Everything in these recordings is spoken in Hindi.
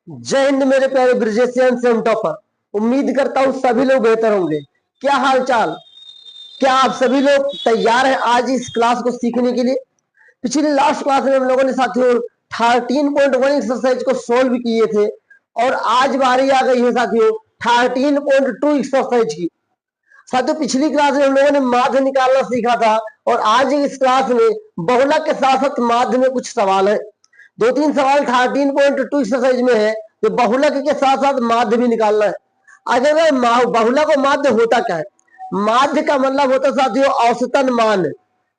जय हिंद मेरे प्यारे ब्रिजेशियन सेम टॉपर। उम्मीद करता हूँ सभी लोग बेहतर होंगे। क्या हाल चाल? क्या आप सभी लोग तैयार हैं आज इस क्लास को सीखने के लिए? पिछली लास्ट क्लास में हम लोगों ने साथियों 13.1 एक्सरसाइज को सोल्व किए थे और आज बारी आ गई है साथियों 13.2 एक्सरसाइज की। साथियों पिछली क्लास में हम लोगों ने माध्य निकालना सीखा था और आज इस क्लास में बहुलक के साथ साथ माध्य में कुछ सवाल है। दो तीन सवाल 13.2 एक्सरसाइज में है जो बहुलक के साथ साथ माध्य भी निकालना है। अगर बहुलक और माध्य होता क्या है? माध्य का मतलब होता है साथियों औसतन मान।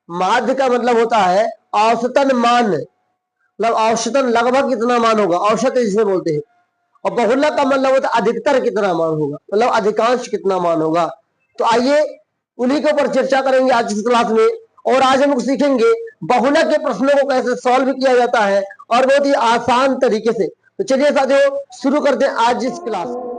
माध्य का मतलब होता है औसतन मान, मतलब औसतन लगभग कितना मान होगा, औसत जिसे बोलते हैं। और बहुलक का मतलब होता है अधिकतर कितना मान होगा, मतलब अधिकांश कितना मान होगा। तो आइए उन्हीं के ऊपर चर्चा करेंगे आज इस क्लास में। और आज हम लोग सीखेंगे बहुलक के प्रश्नों को कैसे सॉल्व किया जाता है और बहुत ही आसान तरीके से। तो चलिए साथियों शुरू करते हैं आज इस क्लास को।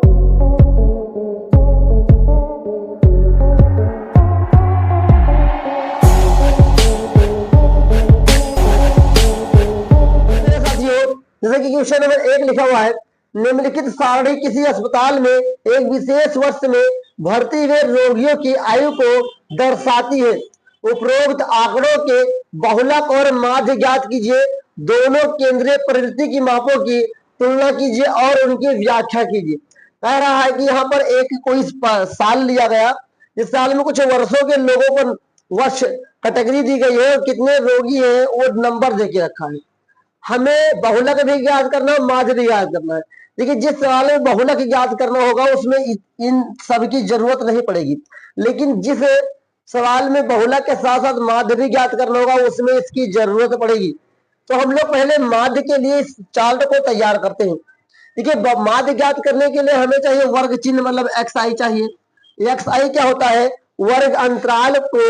जैसे कि क्वेश्चन नंबर 1 लिखा हुआ है, निम्नलिखित सारणी किसी अस्पताल में एक विशेष वर्ष में भर्ती हुए रोगियों की आयु को दर्शाती है। उपरोक्त आंकड़ों के बहुलक और माध्य ज्ञात कीजिए। दोनों केंद्रीय प्रवृत्ति की मापों की तुलना कीजिए और उनकी व्याख्या कीजिए। कह रहा है कि यहाँ पर एक कोई साल लिया गया, इस साल में कुछ वर्षों के लोगों पर वर्ष कैटेगरी दी गई है और कितने रोगी हैं वो नंबर देके रखा है। हमें बहुलक भी ज्ञात करना है, माध्य भी ज्ञात करना है। देखिए जिस सवाल में बहुलक ज्ञात करना होगा उसमें इन सब की जरूरत नहीं पड़ेगी, लेकिन जिस सवाल में बहुलक के साथ साथ माध्य भी ज्ञात करना होगा उसमें इसकी जरूरत पड़ेगी। तो हम लोग पहले माध्य के लिए इस चार्ट को तैयार करते हैं। देखिए माध्य ज्ञात करने के लिए हमें चाहिए वर्ग चिन्ह, मतलब एक्स आई चाहिए। एक्स आई क्या होता है? वर्ग अंतराल को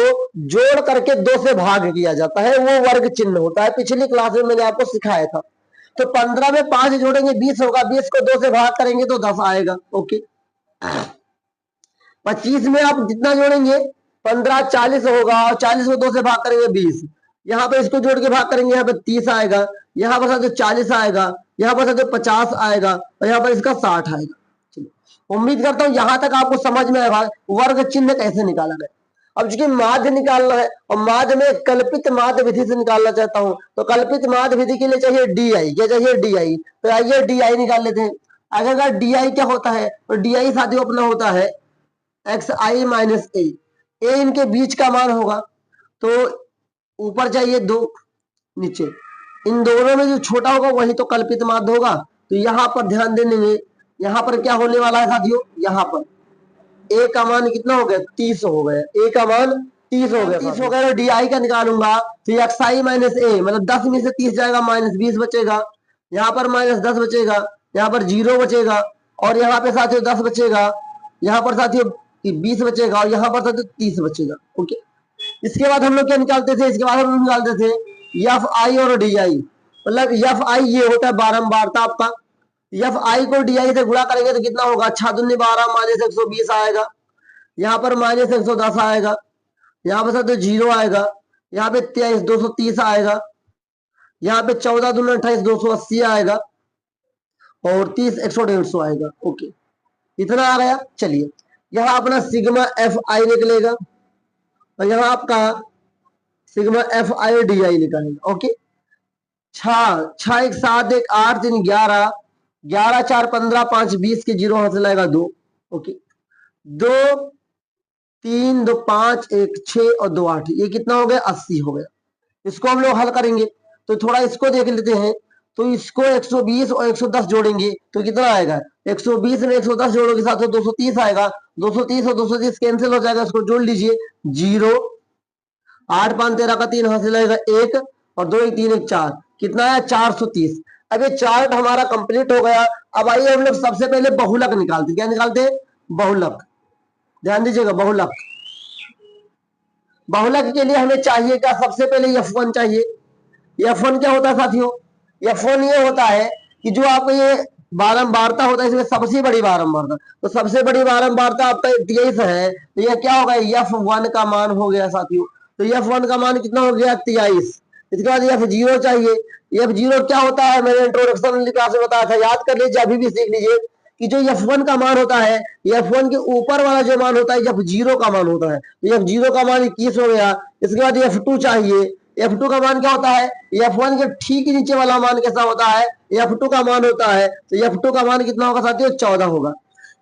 जोड़ करके 2 से भाग किया जाता है, वो वर्ग चिन्ह होता है। पिछली क्लास में मैंने आपको सिखाया था। तो 15 में 5 जोड़ेंगे 20 होगा, 20 को 2 से भाग करेंगे तो 10 आएगा। ओके, 25 में आप जितना जोड़ेंगे 15 40 होगा और 40 को 2 से भाग करेंगे 20। यहाँ पे इसको जोड़ के भाग करेंगे, यहाँ पे 30 आएगा, यहाँ पर साथ 40 आएगा, यहाँ पर साथ 50 आएगा और यहाँ पर इसका 60 आएगा। उम्मीद करता हूँ यहां तक आपको समझ में आएगा वर्ग चिन्ह कैसे निकाला गया। अब चूंकि माध्य निकालना है और माध्य में कल्पित माध्य विधि से निकालना चाहता हूं, तो कल्पित माध्य विधि के लिए चाहिए डी आई। क्या चाहिए? D I. तो आइए डी आई निकाल लेते हैं। अगर डी आई क्या होता है तो डी आई साथियों अपना होता है एक्स आई माइनस ए। इनके बीच का मान होगा, तो ऊपर चाहिए 2, नीचे इन दोनों में जो छोटा होगा वही तो कल्पित माध्य होगा। तो यहाँ पर ध्यान देंगे, यहाँ पर क्या होने वाला है साथियों, यहाँ पर ए का मान कितना हो गया? 30 हो गया। ए का मान 30 हो गया। 30 हो गया तो डी आई का निकालूंगा तो एक्स आई माइनस ए, मतलब 10 में से 30 जाएगा, माइनस 20 बचेगा। यहाँ पर माइनस 10 बचेगा, यहाँ पर 0 बचेगा और यहाँ पे साथियों 10 बचेगा, यहाँ पर साथियों 20 बचेगा और यहाँ पर साथियों 30 बचेगा। ओके, इसके बाद हम लोग क्या निकालते थे? इसके बाद हम लोग निकालते थे एफ आई और डी आई। मतलब एफ आई ये होता है बारंबारता आपका। एफ आई को डी आई से गुणा करेंगे तो कितना होगा? 6 दूनी 12 माइनस 120 आएगा, यहाँ पर माइनस 110 आएगा, यहाँ पर साथ 0 आएगा, यहाँ पे 23 230 आएगा, यहाँ पे 14 दूनी 28 280 आएगा और 30 150 आएगा। ओके, इतना आ गया। चलिए यहाँ अपना सिग्मा एफ आई निकलेगा और यहाँ आपका सिग्मा एफ आई और डी आई निकालेगा। ओके, 6 1 7 1 8 3 11 11 4 15 5 20 के 0 हासिल आएगा 2। ओके, 2 3 2 5 1 6 और 2 8, ये कितना हो गया? 80 हो गया। इसको हम लोग हल करेंगे तो थोड़ा इसको देख लेते हैं। तो इसको 120 और 110 जोड़ेंगे तो कितना आएगा? 120 में 110 जोड़ोगे साथ 230 आएगा, 230 और 230 कैंसिल हो जाएगा, इसको जोड़ लीजिए 0 8 5 13 का 3 हासिल आएगा 1 और 2 1 3 1 4, कितना है? 430। अब ये चार्ट हमारा कंप्लीट हो गया। अब आइए हम लोग सबसे पहले बहुलक निकालते। क्या निकालते हैं? बहुलक। ध्यान दीजिएगा, बहुलक। बहुलक के लिए हमें चाहिए क्या? सबसे पहले F1 चाहिए। F1 क्या होता है साथियों? F1 ये होता है कि जो आपको ये बारंबारता होता है इसमें सबसे बड़ी बारंबारता, तो सबसे बड़ी बारंबारता आपका 23 है, तो यह क्या होगा? F1 का मान हो गया साथियों। तो F1 का मान कितना हो गया? 23। इसके बाद F0 चाहिए। F0 क्या होता है, मैंने इंट्रोडक्शन क्लास में बताया था, याद कर लीजिए, अभी भी सीख लीजिए कि जो F1 का मान होता है, F1 के ऊपर वाला जो मान होता है F0 का मान होता है। तो F0 का मान 21 हो गया। इसके बाद F2 चाहिए। F2 का मान क्या होता है, F1 के ठीक नीचे वाला मान कैसा होता है, F2 का मान होता है। तो F2 का मान कितना होगा साथियों, 14 होगा।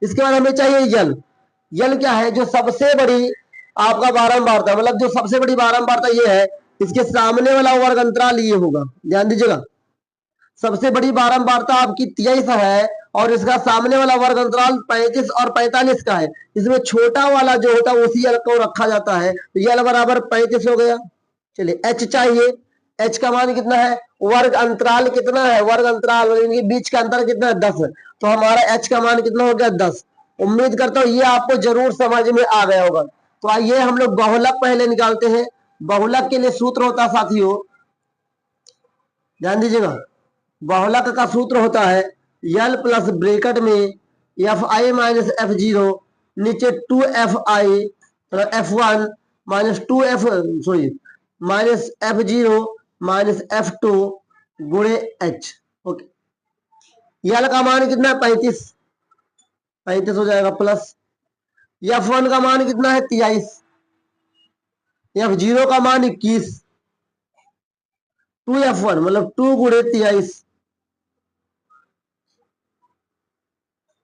इसके बाद हमें चाहिए यल। यल क्या है, जो सबसे बड़ी आपका बारंबारता, मतलब जो सबसे बड़ी बारंबारता ये है, इसके सामने वाला वर्ग अंतराल ये होगा, ध्यान दीजिएगा। सबसे बड़ी बारंबारता आपकी 23 है और इसका सामने वाला वर्ग अंतराल 35 और 45 का है। इसमें छोटा वाला जो होता है उसी यल को रखा जाता है। तो यल बराबर 35 हो गया। चलिए एच चाहिए। एच का मान कितना है, वर्ग अंतराल कितना है, वर्ग अंतराल इनके बीच का अंतर कितना है, 10। तो हमारा एच का मान कितना हो गया, 10। उम्मीद करता हूं ये आपको जरूर समझ में आ गया होगा। तो आइए हम लोग बहुलक पहले निकालते हैं। बहुलक के लिए सूत्र होता है साथियों, ध्यान दीजिएगा, बहुलक का सूत्र होता है यल प्लस ब्रैकेट में एफ आई माइनस एफ जीरो, नीचे 2fi f1 minus 2f sorry minus f0 minus f2 गुणे h। ओके, यल का मान कितना है, 35 हो जाएगा, प्लस f1 का मान कितना है, 23, f0 का मान 21, 2f1 मतलब 2 गुणे 23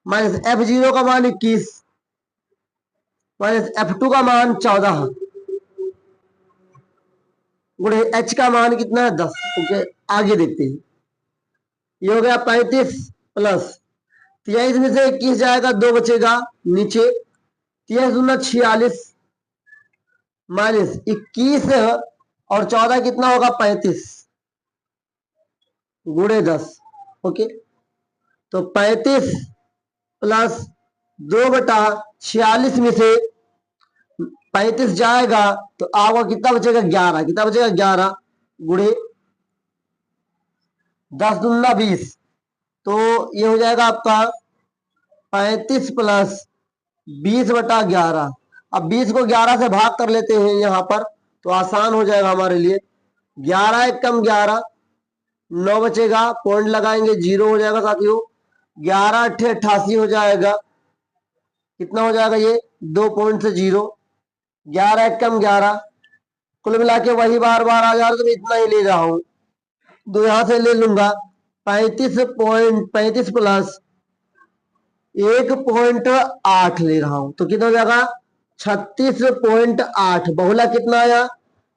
माइनस f0 का मान 21 माइनस f2 का मान 14 गुणे h का मान कितना है, 10। ओके, आगे देखते हैं। ये हो गया 35 प्लस 23 में से 21 जाएगा, 2 बचेगा नीचे, 23 दूना 46 माइनस 21 और 14 कितना होगा, 35 गुणे 10। ओके, तो 35 प्लस 2/46 में से 35 जाएगा तो आपका कितना बचेगा, 11। कितना बचेगा, 11 गुणे 10 दूना 20। तो ये हो जाएगा आपका 35 प्लस 20/11। अब 20 को 11 से भाग कर लेते हैं यहां पर, तो आसान हो जाएगा हमारे लिए। 11 एक कम 11, 9 बचेगा, पॉइंट लगाएंगे, 0 हो जाएगा साथियों। 11 अट्ठे 88 हो जाएगा, कितना हो जाएगा ये, 2 पॉइंट से 0। 11 एक कम 11, कुल मिला के वही बार बार आ जा रहा, तो मैं इतना ही ले रहा हूं, तो यहां से ले लूंगा 35 प्लस 1.8 ले रहा हूं, तो कितना हो जाएगा, 36.8। बहुला कितना आया,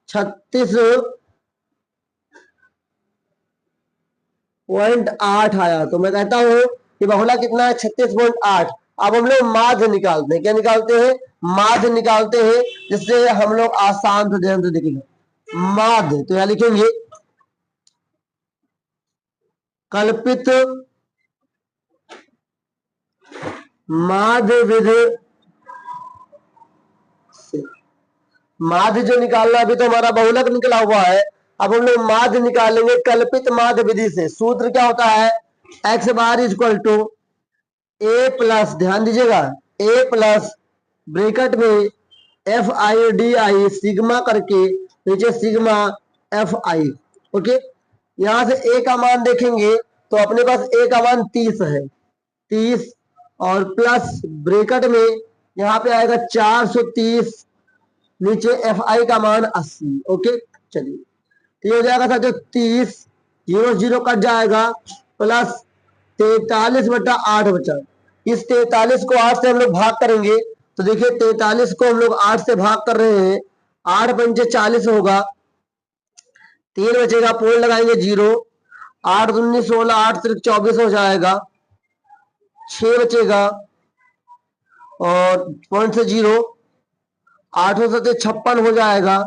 36.8 आया। तो मैं कहता हूं कि बहुला कितना है, 36.8। अब हम लोग माध्य निकालते हैं, क्या निकालते हैं, माध्य निकालते हैं, जिससे हम लोग आसान से ध्यान से देखेंगे माध्य। तो यहां लिखेंगे कल्पित माध्य विधि से, माध्य जो निकालना, अभी तो हमारा बहुलक निकला हुआ है, अब हम लोग माध्य निकालेंगे कल्पित माध्य विधि से। सूत्र क्या होता है, x bar equal to a plus, ध्यान दीजिएगा, ए प्लस ब्रैकेट में f i d i sigma करके नीचे सिग्मा एफ आई। ओके, यहां से ए का मान देखेंगे तो अपने पास ए का मान 30 है, 30 और प्लस ब्रैकेट में यहाँ पे आएगा 430, नीचे एफ आई का मान 80। ओके, चलिए, तो ये हो जाएगा था जो 30, 0 कट जाएगा, प्लस 43/8 बचा। इस 43 को 8 से हम लोग भाग करेंगे, तो देखिए 43 को हम लोग 8 से भाग कर रहे हैं, 8 पंचे 40 होगा, 3 बचेगा, पोल लगाएंगे 0, 8 दूनी 16, 8 सिर्फ 24 हो जाएगा, 6 बचेगा और पॉइंट से 0, 8 से 56 हो जाएगा,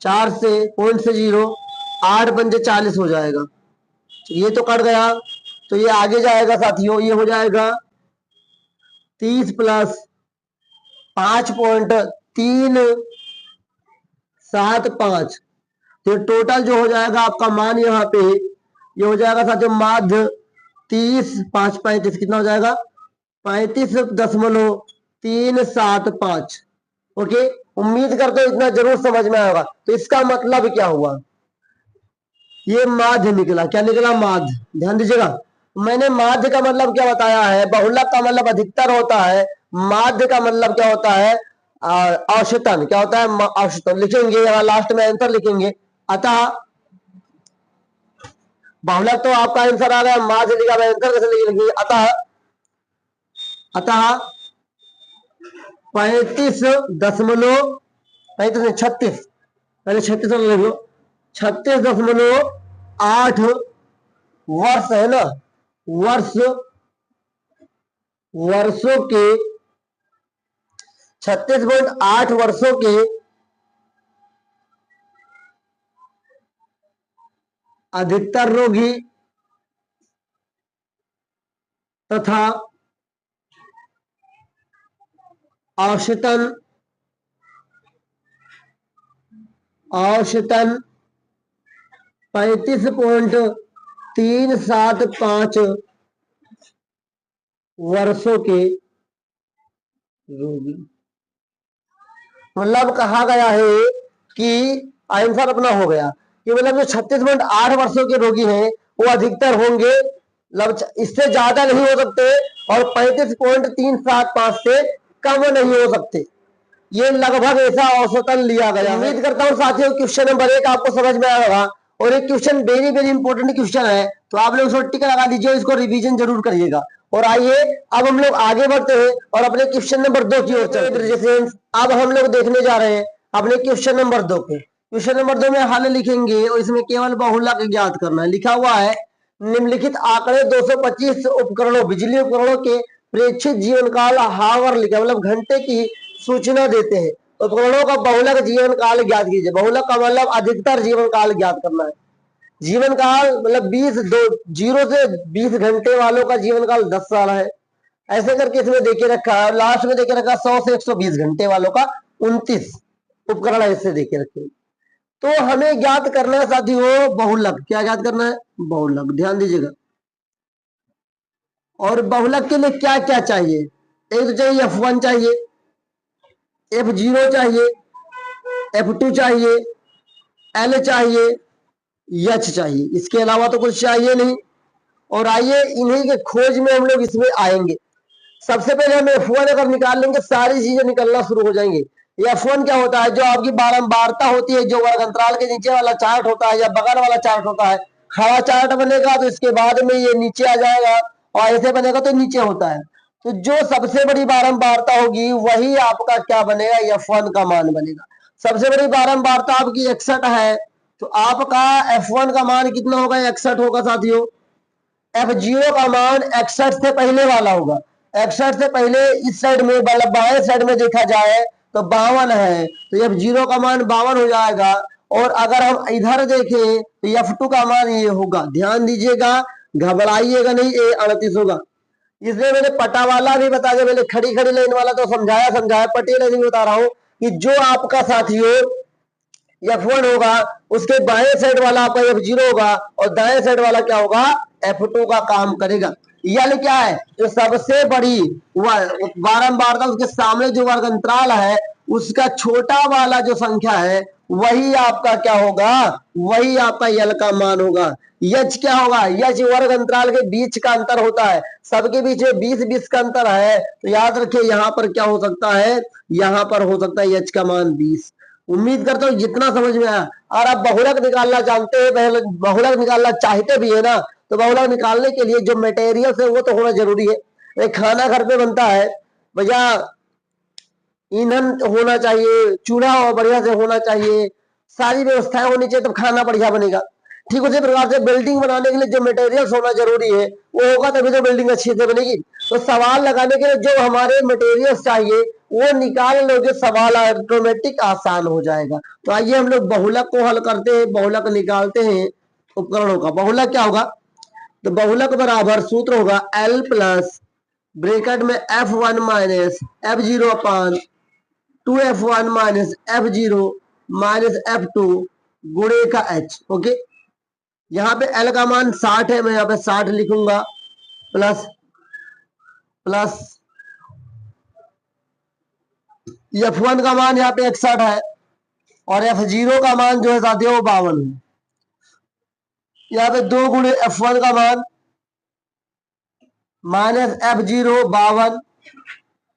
4 से पॉइंट से 0, 8 पंजे 40 हो जाएगा। ये तो कट गया, तो ये आगे जाएगा साथियों, ये हो जाएगा 30 प्लस 5.375। तो टोटल जो हो जाएगा आपका मान यहाँ पे, ये हो जाएगा साथियों माध्य 30 5 35, कितना हो जाएगा, 35.375। ओके, उम्मीद करते हो इतना जरूर समझ में आएगा। तो इसका मतलब क्या हुआ, ये माध्य निकला। क्या निकला? माध्य। ध्यान दीजिएगा, मैंने माध्य का मतलब क्या बताया है? बहुलक का मतलब अधिकतर होता है, माध्य का मतलब क्या होता है? औसतन। क्या होता है? औसतन। लिखेंगे यहाँ लास्ट में आंसर लिखेंगे। अतः बहुलक तो आपका आंसर आ गया, माध्य लिखा, आंसर कैसे लिखेंगे? अतः 35.36, पहले 36 लिख लो। 36.8 वर्ष है ना, वर्षों के 36.8 वर्षों के अधिकतर रोगी तथा औसतन 35.375 वर्षों के रोगी। मतलब कहा गया है कि आंसर अपना हो गया कि मतलब जो 36.8 वर्षों के रोगी हैं वो अधिकतर होंगे, मतलब इससे ज्यादा नहीं हो सकते, और 35.375 से कम नहीं हो सकते। ये लगभग ऐसा औसतन लिया गया। उम्मीद करता हूँ साथियों क्वेश्चन नंबर 1 आपको समझ में आया होगा, और एक question very very important question है, तो आप लोग इसको टिक लगा दीजिए, इसको रिवीजन जरूर करिएगा। और आइए अब हम लोग आगे बढ़ते हैं और अपने क्वेश्चन नंबर 2 की ओर चलते हैं। अब हम लोग देखने जा रहे हैं अपने क्वेश्चन नंबर 2 पे। क्वेश्चन नंबर 2 में हल लिखेंगे और इसमें केवल बहुलक ज्ञात करना है। लिखा हुआ है निम्नलिखित आंकड़े 225 उपकरणों, बिजली उपकरणों के प्रेक्षित जीवन काल हावर लिखा, मतलब घंटे की सूचना देते हैं। उपकरणों का बहुलक जीवन काल ज्ञात कीजिए। बहुलक का मतलब अधिकतर जीवन काल ज्ञात करना है। जीवन काल मतलब 0 से 20 घंटे वालों का जीवन काल 10 साल है, ऐसे करके इसमें देखे रखा है। लास्ट में देखे रखा 100 से 120 घंटे वालों का 29 उपकरण ऐसे देखे रखे। तो हमें ज्ञात करना है साथियों बहुलक। क्या ज्ञात करना है? बहुलक। ध्यान दीजिएगा, और बहुलक के लिए क्या क्या चाहिए? एक तो चाहिए F1 चाहिए, F0 चाहिए, F2 चाहिए, L चाहिए, H चाहिए, इसके अलावा तो कुछ चाहिए नहीं। और आइए इन्हीं के खोज में हम लोग इसमें आएंगे। सबसे पहले हम F1 अगर निकाल लेंगे सारी चीजें निकलना शुरू हो जाएंगी। F1 क्या होता है? जो आपकी बारंबारता होती है, जो वर्ग अंतराल के नीचे वाला चार्ट होता है या बगल वाला चार्ट होता है। खड़ा चार्ट बनेगा तो इसके बाद में ये नीचे आ जाएगा, और ऐसे बनेगा तो नीचे होता है। तो जो सबसे बड़ी बारंबारता होगी वही आपका क्या बनेगा? F1 का मान बनेगा। सबसे बड़ी बारंबारता आपकी 61 है, तो आपका F1 का मान कितना होगा? 61 होगा साथियों। F0 का मान 61 से पहले वाला होगा। 61 से पहले इस साइड में मतलब बाएं साइड में देखा जाए तो 52 है, तो F0 का मान 52 हो जाएगा। और अगर हम इधर देखें तो F2 का मान ये होगा। ध्यान दीजिएगा, घबराइएगा नहीं, ये 38 होगा। इसलिए मैंने पटा वाला भी बता दिया, मैंने खड़ी खड़ी लाइन वाला तो समझाया, पटे लाइन बता रहा हूं कि जो आपका साथियों F1 होगा उसके बाएं साइड वाला आपका F0 होगा, और दाएं साइड वाला क्या होगा? F2 का काम करेगा। यानी क्या है? जो सबसे बड़ी बारंबारता उसके सामने जो वर्ग अंतराल है उसका छोटा वाला जो संख्या है वही आपका क्या होगा? वही आपका यल का मान होगा। यच क्या होगा? यच वर्ग अंतराल के बीच का अंतर होता है, सबके बीच में 20-20 का अंतर है, तो याद रखिए यहां पर क्या हो सकता है? यहां पर हो सकता है यच का मान 20। उम्मीद करता हूँ जितना समझ में आया। और आप बहुलक निकालना जानते हैं, बहुलक निकालना चाहते भी है ना, तो बहुलक निकालने के लिए जो मटेरियल है वो तो होना जरूरी है। एक खाना घर पे बनता है भैया, ईंधन होना चाहिए, चूल्हा बढ़िया से होना चाहिए, सारी व्यवस्थाएं होनी चाहिए, तब खाना बढ़िया बनेगा। ठीक उसी प्रकार से बिल्डिंग बनाने के लिए जो मटेरियल्स होना जरूरी है वो होगा तभी तो बिल्डिंग अच्छी से बनेगी। तो सवाल लगाने के लिए जो हमारे मटेरियल्स चाहिए वो निकाल लोगे, सवाल ऑटोमेटिक आसान हो जाएगा। तो आइए हम लोग बहुलक को हल करते हैं, बहुलक निकालते हैं उपकरणों का। बहुलक क्या होगा? तो बहुलक बराबर सूत्र होगा L प्लस ब्रैकेट में F1 माइनस F0 अपान 2F1 minus F0 minus F2 गुणे का H। ओके, यहाँ पे L का मान 60 है, मैं यहाँ पे 60 लिखूंगा, प्लस प्लस F1 का मान यहाँ पे 61 है, और F0 का मान जो है साथियों 52 है। यहाँ पे 2 गुणे F1 का मान माइनस F0 52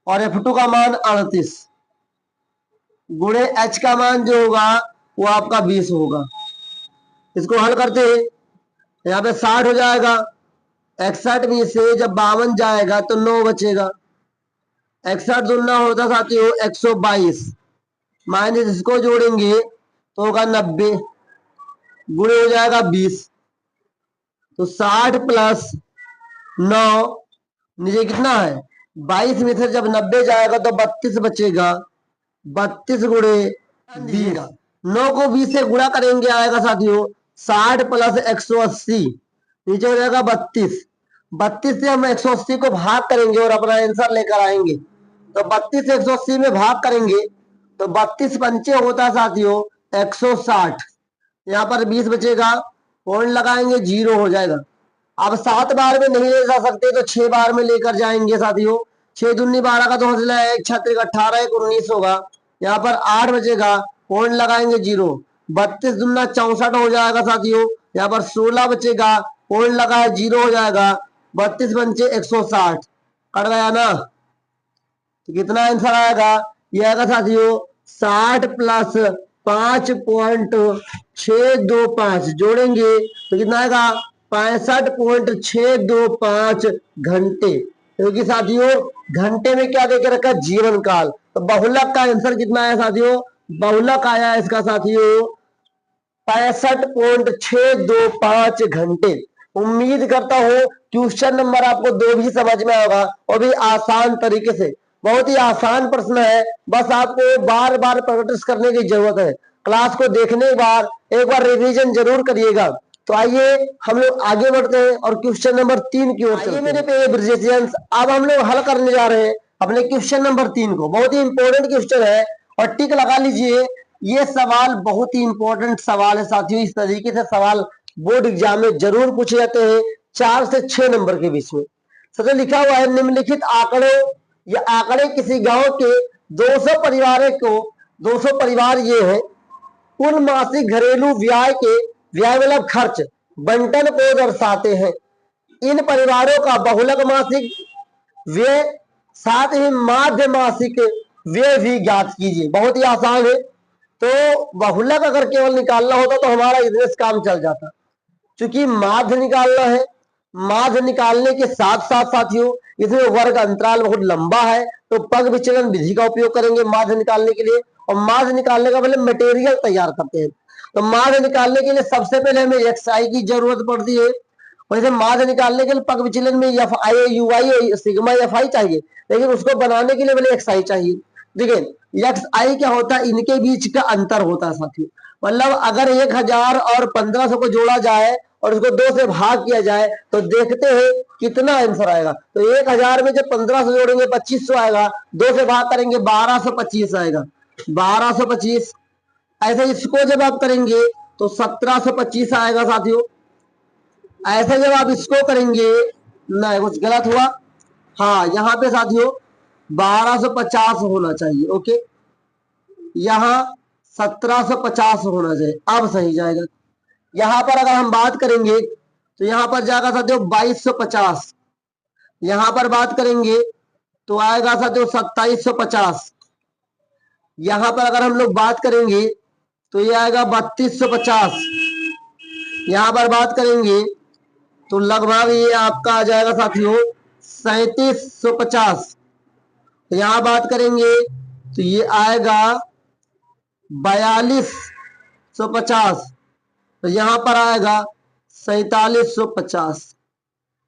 और F2 का मान 38 गुणे H का मान जो होगा वो आपका 20 होगा। इसको हल करते हैं, यहाँ पे 60 हो जाएगा, 61 में से जब 52 जाएगा तो 9 बचेगा, 61 दुना होता साथियों 122 माइनस इसको जोड़ेंगे तो होगा 90 गुणे हो जाएगा 20, तो 60 प्लस 9 नीचे कितना है 22 में से जब 90 जाएगा तो 32 बचेगा, 32 गुणे 20, 9 को 20 से गुणा करेंगे आएगा साथियों 60 प्लस 180 नीचे हो जाएगा 32, 32 से हम 180 को भाग करेंगे और अपना आंसर लेकर आएंगे। तो 32 से 180 में भाग करेंगे तो 32 पंचे होता है साथियों 160, यहाँ पर 20 बचेगा, पॉइंट लगाएंगे 0 हो जाएगा। अब 7 बार में नहीं ले जा सकते तो 6 बार में लेकर जाएंगे साथियों, 6 दूनी 12 का तो हौसला है, 6 18 1 19 होगा, यहाँ पर 8 बचेगा, पॉइंट लगाएंगे 0, 32 दूना 64 हो जाएगा साथियों, यहाँ पर 16 बचेगा, पॉइंट लगा है 0 हो जाएगा, 32 पंचे 160 कट गया ना, तो कितना आंसर आएगा, ये आएगा साथियों 60 प्लस 5.625 जोड़ेंगे तो कितना आएगा 65.625 घंटे, क्योंकि साथियों घंटे में क्या देकर रखा है जीवन काल। तो बहुलक का आंसर कितना आया साथियों, बहुलक आया इसका साथियों 65.625 घंटे। उम्मीद करता हूं क्वेश्चन नंबर आपको 2 भी समझ में आएगा और भी आसान तरीके से, बहुत ही आसान प्रश्न है, बस आपको बार बार प्रैक्टिस करने की जरूरत है। क्लास को देखने के बाद एक बार रिवीजन जरूर करिएगा। तो आइए हम लोग आगे बढ़ते हैं और क्वेश्चन नंबर 3 की ओर चलते हैं। मेरे पे ब्रिजेशियंस अब हम लोग हल करने जा रहे हैं अपने क्वेश्चन नंबर 3 को, बहुत ही इंपॉर्टेंट क्वेश्चन है और टिक लगा लीजिए, ये सवाल बहुत ही इंपॉर्टेंट सवाल है साथियों। इस तरीके से सवाल बोर्ड एग्जाम में जरूर पूछे जाते हैं 4 से 6 नंबर के बीच में। सबसे लिखा हुआ है निम्नलिखित आंकड़े या आंकड़े किसी गांव के 200 परिवारों को 200 परिवार ये है कुल मासिक घरेलू व्यय के व्यय मतलब खर्च बंटन को दर्शाते हैं। इन परिवारों का बहुलक मासिक व्यय साथ ही माध्य मासिक व्यय भी ज्ञात कीजिए। बहुत ही आसान है, तो बहुलक अगर केवल निकालना होता तो हमारा इतने से काम चल जाता, क्योंकि माध्य निकालना है, माध्य निकालने के साथ साथ साथियों इसमें वर्ग अंतराल बहुत लंबा है, तो पग विचलन विधि का उपयोग करेंगे माध्य निकालने के लिए। और माध्य निकालने का पहले मटेरियल तैयार करते हैं, तो माध्य निकालने के लिए सबसे पहले हमें एक्सआई की जरूरत पड़ती है। वैसे माध्य निकालने के लिए पग विचलन में एफ आई यूआई सिग्मा एफ आई चाहिए, लेकिन उसको बनाने के लिए पहले एक्सआई चाहिए। देखिए एक्सआई क्या होता है, इनके बीच का अंतर होता है साथियों, मतलब अगर 1000 और 1500 को जोड़ा जाए और उसको 2 से भाग किया जाए तो देखते हैं कितना आंसर आएगा। तो 1000 में जब 1500 जोड़ेंगे 2500 आएगा, 2 से भाग करेंगे 1225 आएगा, 1225। ऐसे इसको जब आप करेंगे तो 1725 आएगा साथियों। ऐसे जब आप इसको करेंगे, नहीं कुछ गलत हुआ, हाँ यहाँ पे साथियों 1250 होना चाहिए, ओके, यहाँ 1750 होना चाहिए, अब सही जाएगा। यहां पर अगर हम बात करेंगे तो यहां पर जाएगा साथियों 2250, यहां पर बात करेंगे तो आएगा साथियों 2750, यहां पर अगर हम लोग बात करेंगे तो ये आएगा 3250, यहां पर बात करेंगे तो लगभग ये आपका आ जाएगा साथियों 3750, यहां बात करेंगे तो ये आएगा 4250, तो यहां पर आएगा 4750।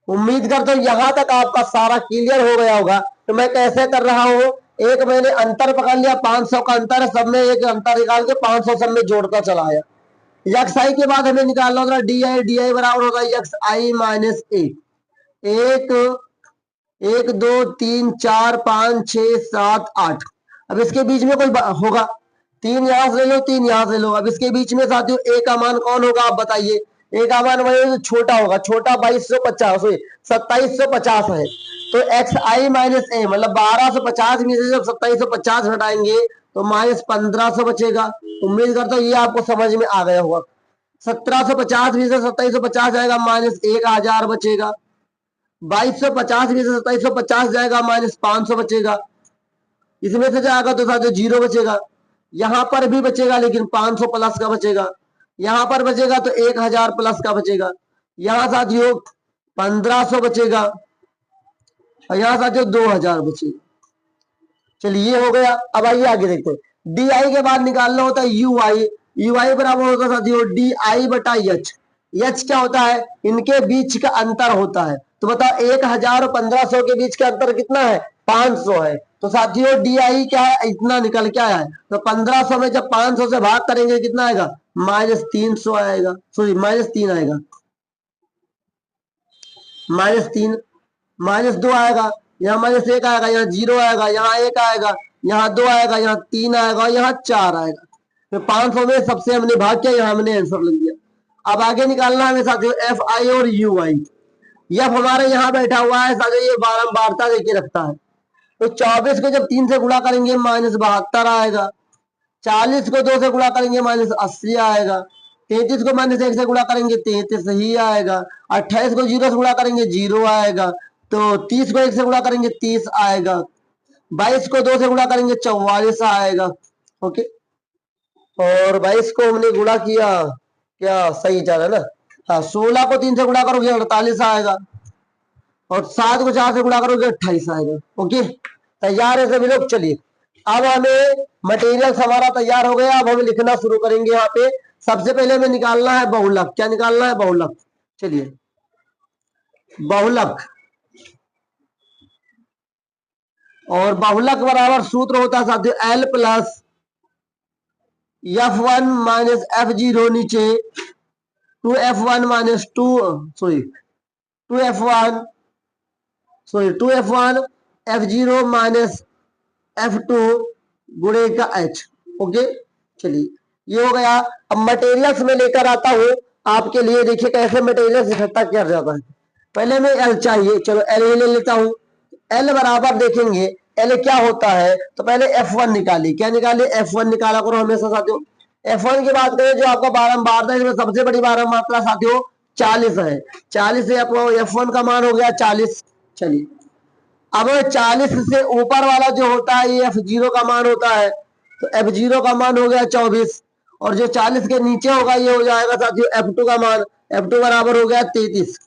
उम्मीद करता हूं यहां तक आपका सारा क्लियर हो गया होगा। तो मैं कैसे कर रहा हूं, एक मैंने अंतर पकड़ लिया, 500 का अंतर है, सब में एक अंतर निकाल के 500 सब में जोड़ता चला आया। एक्स आई के बाद हमें निकालना होता है डी आई, डी आई बराबर होगा एक्स आई माइनस ए। 1 1 2 3 4 5 6 7 8, अब इसके बीच में कोई होगा, 3 यहां से ले लो, 3 यहां से लो, अब इसके बीच में साथियों ए का मान कौन होगा आप बताइए, ए का मान वही छोटा होगा, छोटा 2250 2750 है। तो एक्स आई माइनस ए मतलब 1250 में से जब 2750 हटाएंगे तो माइनस 1500 बचेगा। उम्मीद करता हूँ ये आपको समझ में आ गया होगा। 1750 में से 2750 जाएगा माइनस 1000 बचेगा। 2250 में से 2750 जाएगा माइनस 500 बचेगा। इसमें से जाएगा तो साथियों 0 बचेगा। यहां पर भी बचेगा लेकिन 500 प्लस का बचेगा। यहां पर बचेगा तो 1000 प्लस का बचेगा। यहां साथियों 1500 बचेगा और यहां साथियों 2000 बचेगा। चलिए ये हो गया। अब आइए आगे देखते हैं। डी आई के बाद निकालना होता है यू आई। यू आई बराबर होता है साथियों डी आई बटा एच। एच क्या होता है? इनके बीच का अंतर होता है। तो बताओ 1000 और 1500 के बीच का अंतर कितना है? 500 है। तो साथियों डी आई क्या है? इतना निकल के आया है। तो 1500 में जब 500 से भाग करेंगे कितना आएगा? माइनस 300 आएगा, सॉरी माइनस 3 आएगा, माइनस 3, माइनस 2 आएगा, यहाँ माइनस 1 आएगा, यहाँ 0 आएगा, यहाँ 1 आएगा, यहाँ 2 आएगा, यहाँ 3 आएगा, यहाँ 4 आएगा। तो 500 में सबसे हमने भाग किया, यहाँ हमने आंसर लिख दिया। अब आगे निकालना है साथियों एफ आई और यू आई। एफ हमारे यहाँ बैठा हुआ है साथियों, ये बारंबारता देके रखता है। तो 24 को जब 3 से गुणा करेंगे माइनस 72 आएगा। 40 को 2 से गुणा करेंगे माइनस 80 आएगा। 33 को माइनस 1 से गुणा करेंगे 33 ही आएगा। 28 को 0 से गुणा करेंगे 0 आएगा। तो 30 को 1 से गुणा करेंगे 30 आएगा। 22 को 2 से गुणा करेंगे 44 आएगा। ओके, और 22 को हमने गुणा किया, क्या सही जा रहा है ना? हाँ, 16 को 3 से गुणा करोगे 48 आएगा और 7 को 4 से गुणा करोगे 28 आएगा। ओके, तैयार है सभी लोग? चलिए अब हमें मटेरियल हमारा तैयार हो गया। अब हम लिखना शुरू करेंगे। यहाँ पे सबसे पहले हमें निकालना है बहुलक। क्या निकालना है? बहुलक। चलिए बहुलक, और बहुलक बराबर सूत्र होता है साथियों L plus F1 minus F0 नीचे 2F1 minus 2F1 F0 minus F2 गुणे का H। ओके, चलिए ये हो गया। अब मटेरियल्स में लेकर आता हूं आपके लिए। देखिए कैसे मटेरियल्स इकट्ठा किया जाता है। पहले में एल चाहिए, चलो एल ही ले लेता हूं। एल बराबर देखेंगे एल क्या होता है, तो पहले F1 निकाली। क्या निकाली? F1 निकाला करो हमेशा साथियों। F1 की बात करें जो आपका बारंबारता है, इसमें सबसे बड़ी बारंबारता साथियों 40 है। 40 से आपको F1 का मान हो गया 40। चलिए अब 40 से ऊपर वाला जो होता है ये F0 का मान होता है। तो F0 का मान हो गया 24, और जो 40 के नीचे होगा ये हो जाएगा साथियों F2 का मान। F2 बराबर हो गया 33।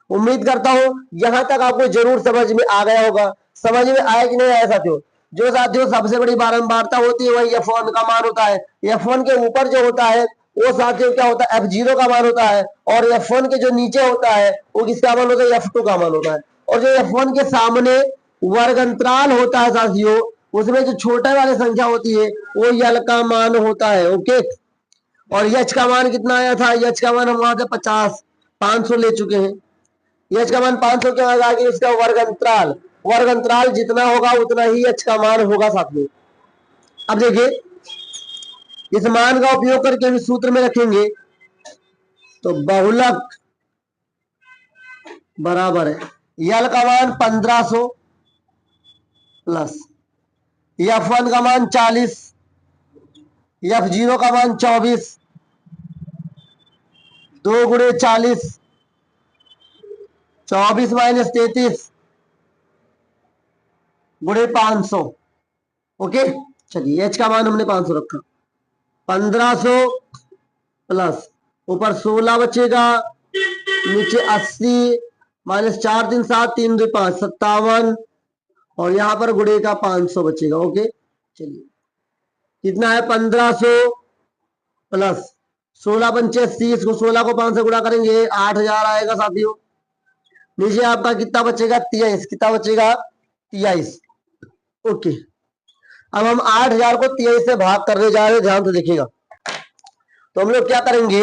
उम्मीद करता हूं यहां तक आपको जरूर समझ में आ गया होगा। समझ में आया कि नहीं आया साथियों? जो साथियों सबसे बड़ी बारंबारता होती है वही F1 का मान होता है। F1 के ऊपर जो होता है वो साथियों क्या होता है? F0 का मान होता है। और F1 के जो नीचे होता है वो किसका मान होता है? F2 का मान होता है। और जो F1 के सामने वर्ग अंतराल होता है साथियों, उसमें जो छोटे वाली संख्या होती है वो यल का मान होता है। ओके, और यच का मान कितना आया था? यच का मान हम वहां से 50 500 ले चुके हैं। यच का मान 500 क्यों आएगा? कि इसका वर्ग अंतराल जितना होगा उतना ही यच का मान होगा साथियों। अब देखिए इस मान का उपयोग करके भी सूत्र में रखेंगे तो बहुलक बराबर है यल का मान 1500 प्लस F1 का मान 40, F0 का मान 24, 2 गुणे 40, 24 माइनस 33 गुणे 500। ओके, चलिए एच का मान हमने 500 रखा। 1500 प्लस ऊपर 16 बचेगा, नीचे 80 माइनस 4 3 7 3 2 5 57, और यहां पर गुणे का 500 बचेगा। ओके, चलिए कितना है? 1500 प्लस 16 पंचे 80, इसको 16 को 5 से गुणा करेंगे 8000 आएगा साथियों। नीचे आपका कितना बचेगा? 23। कितना बचेगा? 23। ओके, अब हम 8000 को 23 से भाग करने जा रहे हैं, ध्यान से देखिएगा। तो हम लोग क्या करेंगे?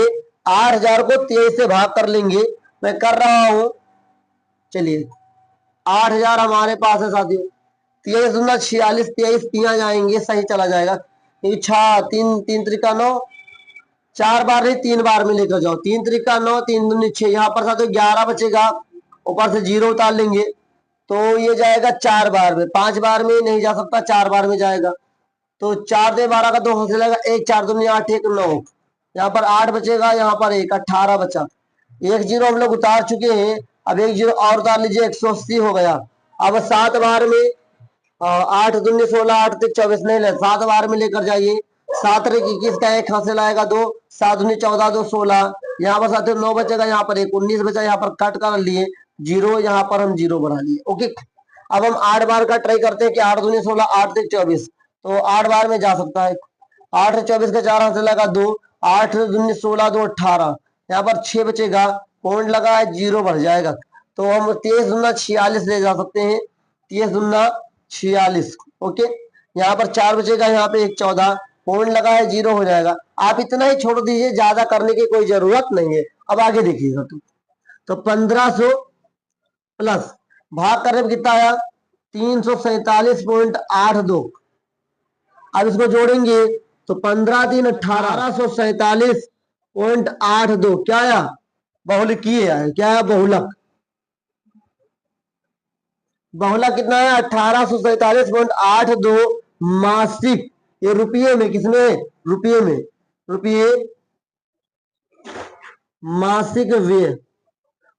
8000 को 23 से भाग कर लेंगे। मैं कर रहा हूं, चलिए 8000 हमारे पास है साथियों। 23 दूना 46, 23 3 जाएंगे, सही चला जाएगा। 3 3 त्रिका 9, 4 बार नहीं 3 बार में लेकर जाओ। 3 त्रिका 9, 3 दूनी 6, यहाँ पर साथियों 11 बचेगा, ऊपर से 0 उतार लेंगे तो ये जाएगा 4 बार में। 5 बार में नहीं जा सकता, 4 बार में जाएगा। तो 4 से 12 का 2 हो जाएगा, 1 4 दूनी 8 1 9, यहाँ पर 8 बचेगा, यहाँ पर 1, 18 बचा। एक जीरो हम लोग उतार चुके हैं, अब एक जीरो और उतार लीजिए, 180 हो गया। अब 7 बार में 8 दूनी 16, 8 तिक 24 नहीं ले, 7 बार में लेकर जाइए। 7 रे 21 का 1 हासिल आएगा 2, 7 दूनी 14, 2 16। यहाँ पर साथियों 9 बचेगा, यहाँ पर 1 19 बचा, यहाँ पर कट कर लिए जीरो, यहाँ पर हम जीरो बना लिए। ओके, अब हम 8 बार का ट्राई करते हैं कि 8 दूनी 16, 8 तिक 24, तो 8 बार में जा सकता है। 8 24 का 4 हासिल आएगा 2, 8 दूनी 16, 2 18, यहाँ पर 6 बचेगा, पॉइंट लगा है, जीरो भर जाएगा। तो हम 23 दूना 46 ले जा सकते हैं, 23 दूना 46। ओके, यहाँ पर 4 बचेगा, यहाँ पे 1 14, पॉइंट लगा है, जीरो हो जाएगा। आप इतना ही छोड़ दीजिए, ज्यादा करने की कोई जरूरत नहीं है। अब आगे देखिएगा, तो 1500 प्लस भाग करने में कितना आया, 347.82। अब इसको जोड़ेंगे तो 15 3 1847.82 क्या आया, बहुलकीय है। क्या है, बहुलक। बहुलक कितना है, 1847.82 मासिक। ये रुपये में, किसमें, रुपये में, रुपये मासिक व्यय।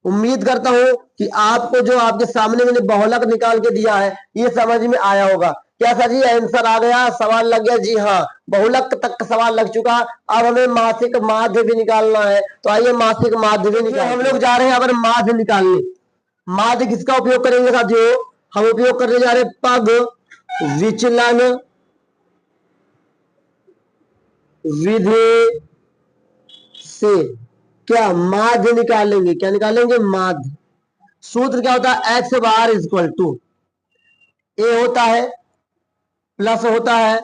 उम्मीद करता हूं कि आपको जो आपके सामने मैंने बहुलक निकाल के दिया है ये समझ में आया होगा। क्या सर जी आंसर आ गया, सवाल लग गया? जी हाँ, बहुलक तक सवाल लग चुका। अब हमें मासिक माध्य भी निकालना है, तो आइए मासिक माध्य भी निकाल। हम लोग जा रहे हैं अब माध्य निकालने। माध्य किसका उपयोग करेंगे साथियों, हम उपयोग करने जा रहे हैं पग विचलन विधि से क्या माध्य निकालेंगे। क्या निकालेंगे, माध्य। सूत्र क्या होता है, एक्स बार इक्वल टू ए होता है प्लस होता है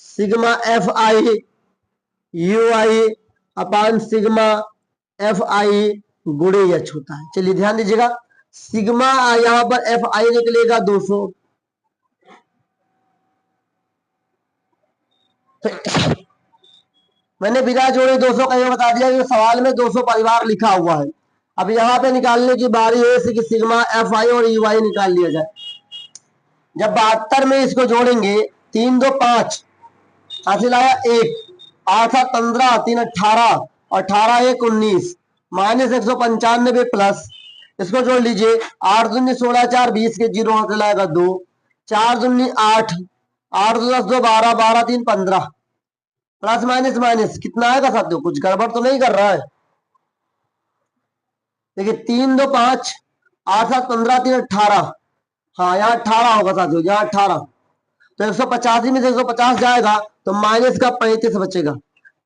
sigma f i u I upon sigma f आई गुणे एच होता है। चलिए ध्यान दीजिएगा, सिग्मा यहां पर एफ आई निकलेगा 200, मैंने बिना जोड़े 200 का ये बता दिया कि सवाल में 200 परिवार लिखा हुआ है। अब यहाँ पे निकालने की बारी है कि सिग्मा एफ आई और यू आई निकाल लिया जाए। जब 72 में इसको जोड़ेंगे, 3 2 5 हासिल आया 1, 8 7 15, 3 18, 18 1 19, माइनस 195 प्लस इसको जोड़ लीजिए, 8 दूनी 16, 4 20 के जीरो हासिल आएगा 2, 4 दूनी 8, 8 2 10 2 12, 12 3 15, प्लस माइनस माइनस कितना आएगा साथियों, कुछ गड़बड़ तो नहीं कर रहा है? देखिए 3 2 5, 8 7 15, 3 18, हाँ यहाँ 18 होगा साथियों, यहाँ 18, तो 185 में से 150 जाएगा तो माइनस का 35 बचेगा।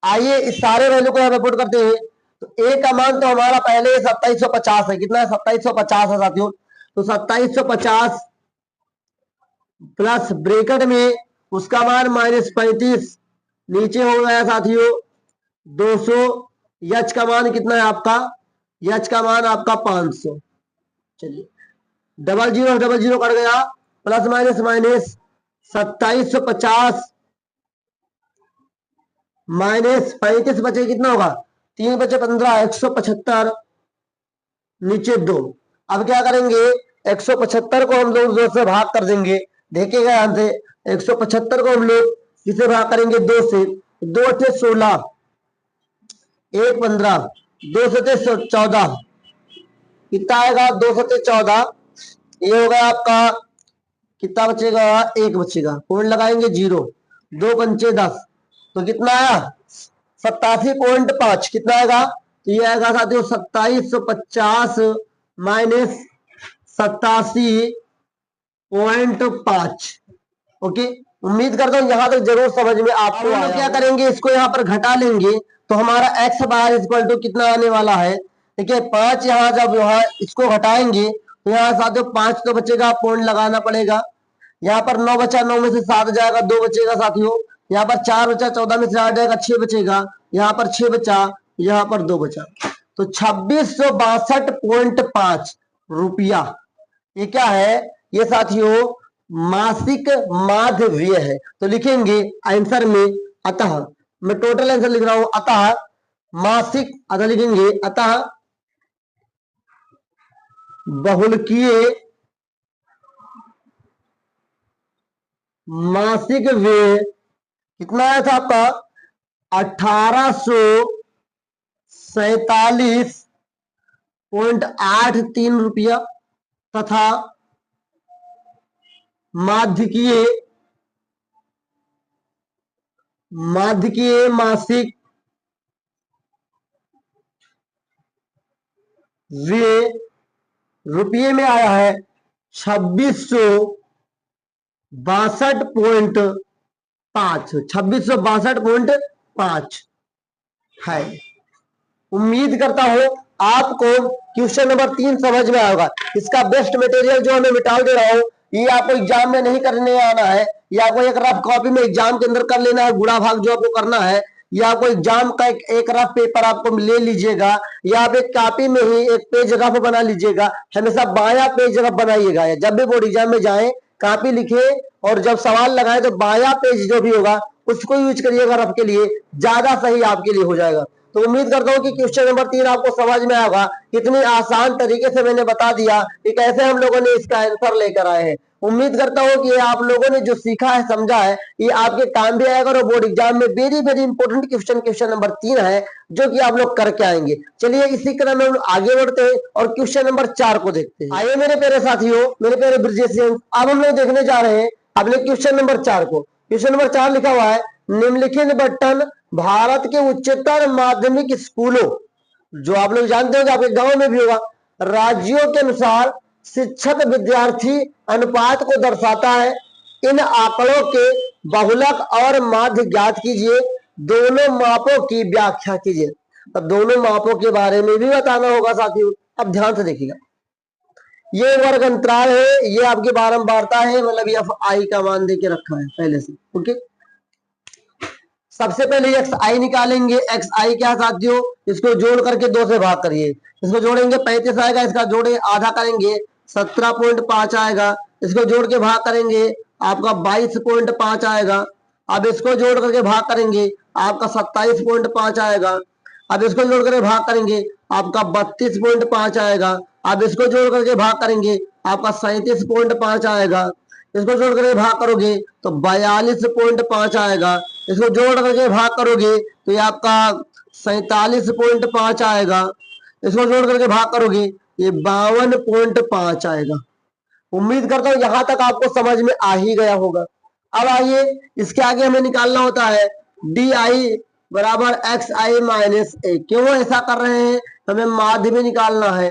आइए इस सारे वैल्यू को यहाँ पुट करते हैं। तो ए का मान तो हमारा पहले 2750 है। कितना है, 2750 है साथियों। तो 2750 प्लस ब्रैकेट में उसका मान माइनस 35, नीचे हो गया साथियों 200। यच का मान कितना है आपका, यच का मान आपका 500। चलिए डबल जीरो कट गया, प्लस माइनस माइनस 2750 माइनस 35 बचे, कितना होगा, 3 बचे 15, 175, नीचे 2। अब क्या करेंगे, 175 को हम लोग 2 से भाग कर देंगे। देखिएगा यहां से 175 को हम लोग किसे भाग करेंगे, 2 से। 2 थे 16, 1 15, 2 से 14, कितना आएगा, 2 से 14, ये होगा आपका कितना बचेगा, 1 बचेगा, पॉइंट लगाएंगे 0, 2 पंचे 10, तो कितना आया 87.5। कितना आएगा, तो ये आएगा साथियों 2750 माइनस 87.5। ओके, उम्मीद करता हूं यहां तक जरूर समझ में आपको आया। क्या करेंगे, इसको यहाँ पर घटा लेंगे तो हमारा एक्स बार इक्वल टू कितना आने वाला है, देखिए 5। यहाँ जब यहाँ इसको घटाएंगे तो यहाँ साथियों 5 तो बचेगा, पॉइंट लगाना पड़ेगा। यहाँ पर 9 बचा, 9 में से 7 जाएगा, 2 बचेगा साथियों। यहाँ पर 4 बचा, 14 में से 8 जाएगा, 6 बचेगा। यहाँ पर 6 बचा, यहाँ पर 2 बचा, तो 2662.5 रुपया। ये क्या है, ये साथियों मासिक माध्य व्यय है। तो लिखेंगे आंसर में, अतः मैं टोटल आंसर लिख रहा हूं, अतः मासिक, अतः लिखेंगे अतः बहुलकीय मासिक व्यय कितना आया था आपका, 1847.83 रुपया तथा माध्यिकीय मासिक व्यय रुपये में आया है 2662.5 है। उम्मीद करता हूं आपको क्वेश्चन नंबर 3 समझ में आएगा। इसका बेस्ट मटेरियल जो मैं मिटा दे रहा हूं, ये आपको एग्जाम में नहीं करने आना है, ये आपको एक रफ कॉपी में एग्जाम के अंदर कर लेना है। गुड़ा भाग जो आपको करना है, या आपको एग्जाम का एक रफ पेपर आपको ले लीजिएगा, या आप एक कॉपी में ही एक पेज रफ बना लीजिएगा। हमेशा बाया पेज रफ बनाइएगा। जब भी बोर्ड एग्जाम में जाए, कॉपी लिखे और जब सवाल लगाए तो बाया पेज जो भी होगा उसको यूज करिएगा रफ के लिए, ज्यादा सही आपके लिए हो जाएगा। तो उम्मीद करता हूं कि क्वेश्चन नंबर 3 आपको समझ में आएगा। कितनी आसान तरीके से मैंने बता दिया कि कैसे हम लोगों ने इसका आंसर लेकर आए हैं। उम्मीद करता हूं कि आप लोगों ने जो सीखा है, समझा है, ये आपके काम भी आएगा और बोर्ड एग्जाम में very very important question number 3 है जो कि आप लोग करके आएंगे। चलिए इसी क्रम में हम आगे बढ़ते हैं और क्वेश्चन नंबर 4 को देखते हैं। आइए मेरे प्यारे साथियों, मेरे प्यारे ब्रिजेशियंस, अब हम लोग देखने जा रहे हैं अपने क्वेश्चन नंबर 4 को। क्वेश्चन नंबर 4 लिखा हुआ है, निम्नलिखित बटन भारत के उच्चतर माध्यमिक स्कूलों, जो आप लोग जानते हो कि आपके गांव में भी होगा, राज्यों के अनुसार शिक्षक विद्यार्थी अनुपात को दर्शाता है। इन आंकड़ों के बहुलक और माध्य ज्ञात कीजिए। दोनों मापों की व्याख्या कीजिए। अब दोनों मापों के बारे में भी बताना होगा साथियों। अब ध्यान से देखिएगा, ये वर्ग अंतराल है, ये आपकी बारंबारता है, मतलब एफ आई का मान दे के रखा है पहले से। ओके, सबसे पहले एक्स आई निकालेंगे। एक्स आई क्या साथियों, इसको जोड़ करके 2 से भाग करिए। इसको जोड़ेंगे 35 आएगा, इसका जोड़े आधा करेंगे 17.5 आएगा। इसको जोड़ के भाग करेंगे आपका 22.5 आएगा। अब इसको जोड़ करके भाग करेंगे आपका 27.5 आएगा। अब इसको जोड़ करके भाग करेंगे आपका 32.5 आएगा। अब इसको जोड़ करके भाग करेंगे आपका 37.5 आएगा। इसको जोड़ करके भाग करोगे तो 42.5 आएगा। इसको जोड़ करके भाग करोगे तो ये आपका 47.5 आएगा। इसको जोड़ करके भाग करोगे ये 52.5 आएगा। उम्मीद करता हूं यहां तक आपको समझ में आ ही गया होगा। अब आइए इसके आगे हमें निकालना होता है डी आई बराबर एक्स आई माइनस ए। क्यों ऐसा कर रहे हैं, हमें माध्य भी निकालना है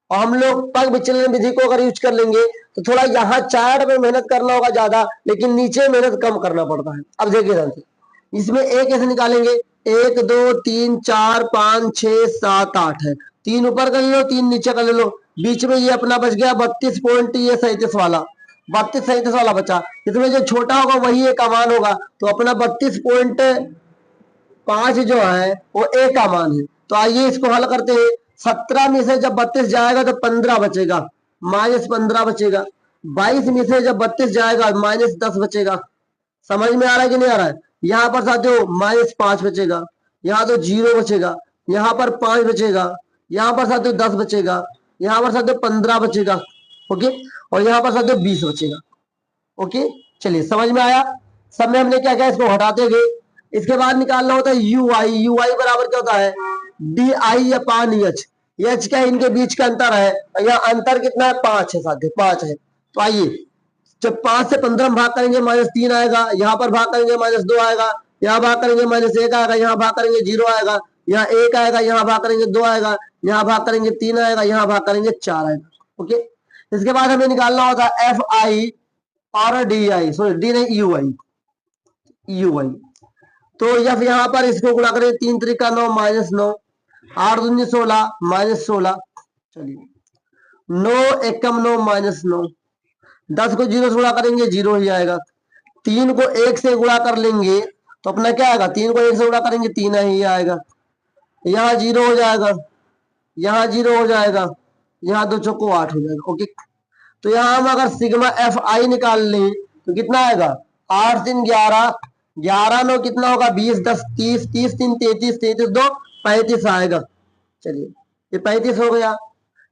और हम लोग पग विचलन विधि को अगर यूज कर लेंगे तो थोड़ा यहाँ चार्ट में मेहनत करना होगा ज्यादा, लेकिन नीचे मेहनत कम करना पड़ता है। अब देखिए ध्यान से, इसमें ए कैसे निकालेंगे, 1 2 3 4 5 6 7 8 है। 3 ऊपर कर लो, 3 नीचे कर लो, बीच में ये अपना बच गया 32 पॉइंट, ये 37 वाला 37 वाला बचा। इसमें जो छोटा होगा वही ए का मान होगा, तो अपना 32.5 जो है वो ए का मान है। तो आइए इसको हल करते हैं। 17 में से जब 32 जाएगा तो 15 बचेगा, -15 बचेगा। 22 में से जब 32 जाएगा -10 बचेगा। समझ में आ रहा है कि नहीं आ रहा है। यहाँ पर साथियों -5 बचेगा, यहाँ तो 0 बचेगा, यहाँ पर 5 बचेगा, यहाँ पर साथियों 10 बचेगा, यहाँ पर साथियों 15 बचेगा। ओके, और यहाँ पर साथियों 20 बचेगा। ओके, चलिए समझ में आया। सब में हमने क्या क्या इसको हटाते गए। इसके बाद निकालना होता है यू आई। यू आई बराबर क्या होता है, D I upon H. H क्या इनके बीच का अंतर है, यहाँ अंतर कितना है 5 है साथियों, 5 है। तो आइए जब 5 से 15 भाग करेंगे -3 आएगा, यहाँ पर भाग करेंगे -2 आएगा, यहाँ भाग करेंगे -1 आएगा, यहाँ भाग करेंगे 0 आएगा, यहाँ 1 आएगा, यहाँ भाग करेंगे 2 आएगा, यहाँ भाग करेंगे 3 आएगा, यहाँ भाग करेंगे 4 आएगा। ओके, इसके बाद हमें निकालना होता है एफ आई और डी आई, सॉरी डी नहीं यू आई, यू आई। तो एफ यहाँ पर इसको गुणा करें 3 त्रिका 9 -9, 8 दूनी 16 -16, चलिए 9 एकम 9 -9, 10 को 0 से गुणा करेंगे 0 ही आएगा। 3 को 1 से गुणा कर लेंगे तो अपना क्या आएगा, 3 को 1 से गुणा करेंगे 3 ही आएगा। यहाँ 0 हो जाएगा, यहाँ 0 हो जाएगा, यहाँ 2 चौको 8 हो जाएगा। ओके, तो यहाँ हम अगर सिग्मा एफ आई निकाल लें तो कितना आएगा, 8 3 11, 11 9 कितना होगा 20, 10 30, 30 3 33, 33 2 35 आएगा। चलिए ये 35 हो गया।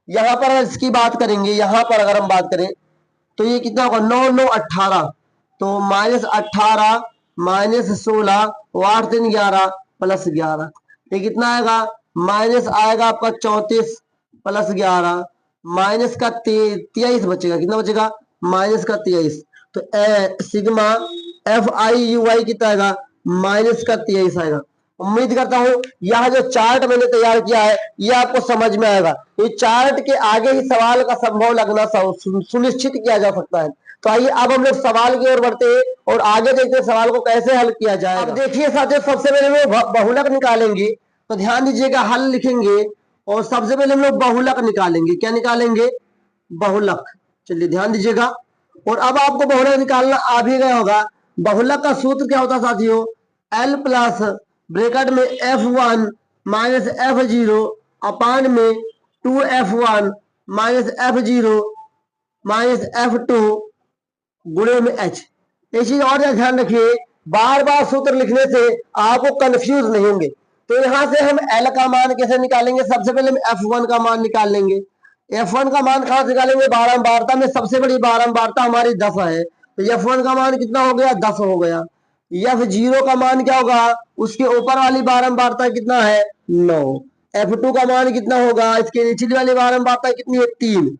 यहाँ पर इसकी बात करेंगे, यहाँ पर अगर हम बात करें तो ये कितना होगा 9 9 18, तो -18 -16 8 3 11, प्लस 11, ये कितना आएगा, माइनस आएगा आपका 34 प्लस 11, माइनस का 23 बचेगा, कितना बचेगा, माइनस का 23। तो sigma f i u y कितना आएगा, माइनस का 23 आएगा। उम्मीद करता हूं यह जो चार्ट मैंने तैयार किया है ये आपको समझ में आएगा। ये चार्ट के आगे ही सवाल का संभव लगना सुनिश्चित किया जा सकता है। तो आइए अब हम लोग सवाल की ओर बढ़ते हैं और आगे देखते हैं सवाल को कैसे हल किया जाए। अब देखिए साथियों, सबसे पहले हम लोग बहुलक निकालेंगे। तो ध्यान दीजिएगा, हल लिखेंगे और सबसे पहले हम लोग बहुलक निकालेंगे। क्या निकालेंगे, बहुलक। चलिए ध्यान दीजिएगा, और अब आपको बहुलक निकालना आ भी गया होगा। बहुलक का सूत्र क्या होता है साथियों, एल प्लस ब्रैकेट में F1 माइनस F0 अपान में 2F1 minus F0 minus F2 गुणे में H। एक चीज और ध्यान रखिए, बार बार सूत्र लिखने से आपको कंफ्यूज नहीं होंगे। तो यहां से हम L का मान कैसे निकालेंगे, सबसे पहले हम F1 का मान निकाल लेंगे। F1 का मान कहां से निकालेंगे, बारंबारता में सबसे बड़ी बारंबारता हमारी 10 है, तो F1 का मान कितना हो गया, 10 हो गया। F0 का मान क्या होगा, उसके ऊपर वाली बारंबारता कितना है, 9। F2 का मान कितना होगा, इसके निचली वाली बारंबारता कितनी है, 3।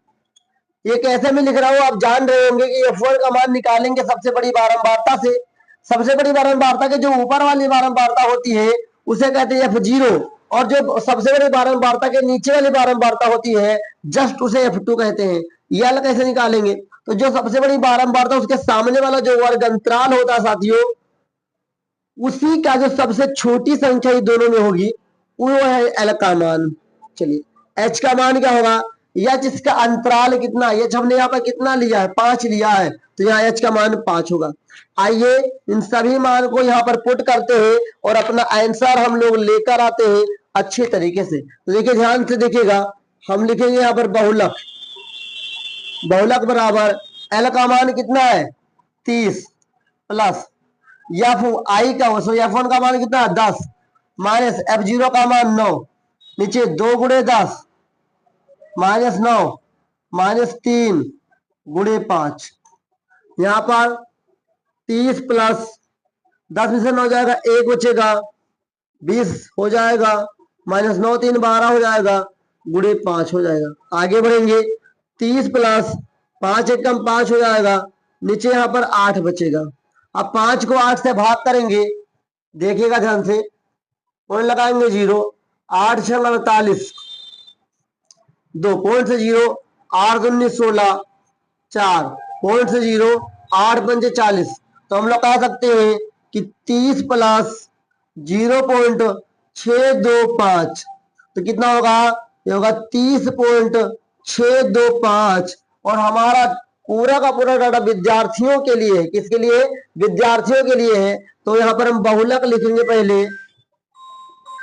ये कैसे मैं लिख रहा हूं, आप जान रहे होंगे कि F1 का मान निकालेंगे सबसे बड़ी बारंबारता से। सबसे बड़ी बारंबारता के जो ऊपर वाली बारंबारता होती है उसे कहते हैं F0, और जो सबसे बड़ी बारंबारता के नीचे वाली बारंबारता होती है जस्ट उसे F2 कहते हैं। ये कैसे निकालेंगे, तो जो सबसे बड़ी बारंबारता उसके सामने वाला जो वर्ग अंतराल होता है साथियों, उसी का जो सबसे छोटी संख्या ही दोनों में होगी वो है एल का मान। चलिए एच का मान क्या होगा, एच इसका अंतराल कितना, एच हमने यहाँ पर कितना लिया है, 5 लिया है, तो यहाँ एच का मान 5 होगा। आइए इन सभी मान को यहाँ पर पुट करते हैं और अपना आंसर हम लोग लेकर आते हैं अच्छे तरीके से। तो देखिए ध्यान से देखिएगा, हम लिखेंगे यहाँ पर बहुलक। बहुलक बराबर एल का मान कितना है, 30 प्लस एफ आई का F1 का मान कितना है, 10 माइनस F0 का मान 9, नीचे 2 गुणे 10 माइनस 9 माइनस 3 गुणे 5। यहां पर 30 प्लस 10 में से 9 जाएगा, 1 बचेगा, 20 हो जाएगा, माइनस 9 3 12 हो जाएगा, गुणे 5 हो जाएगा। आगे बढ़ेंगे, 30 प्लस 5 1 कम 5 हो जाएगा, नीचे यहाँ पर 8 बचेगा। अब 5 को 8 से भाग करेंगे, देखिएगा ध्यान से, पॉइंट लगाएंगे 0, 8 6 48, 2 पॉइंट से 0, 8 19 16, 4 पॉइंट से 0, 8 पंजे 40। तो हम लोग कह सकते हैं कि 30 प्लस 0.625, तो कितना होगा, ये होगा 30.625। और हमारा पूरा का पूरा डाटा विद्यार्थियों के लिए है, किसके लिए, विद्यार्थियों के लिए है। तो यहाँ पर हम बहुलक लिखेंगे पहले।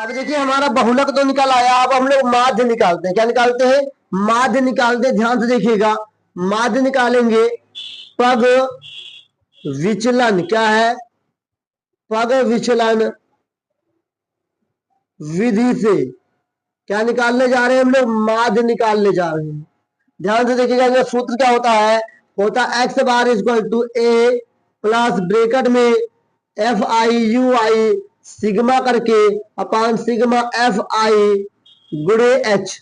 अब देखिए हमारा बहुलक तो निकल आया, अब हम लोग माध्य निकालते हैं। क्या निकालते हैं, माध्य निकालते हैं। ध्यान से देखिएगा, माध्य निकालेंगे पग विचलन। क्या है, पग विचलन विधि से क्या निकालने जा रहे हैं हम लोग, माध्य निकालने जा रहे हैं। ध्यान से देखिएगा, जो सूत्र क्या होता है, x bar equal to a plus bracket में f i u i sigma करके अपान सिग्मा एफ आई गुणे एच।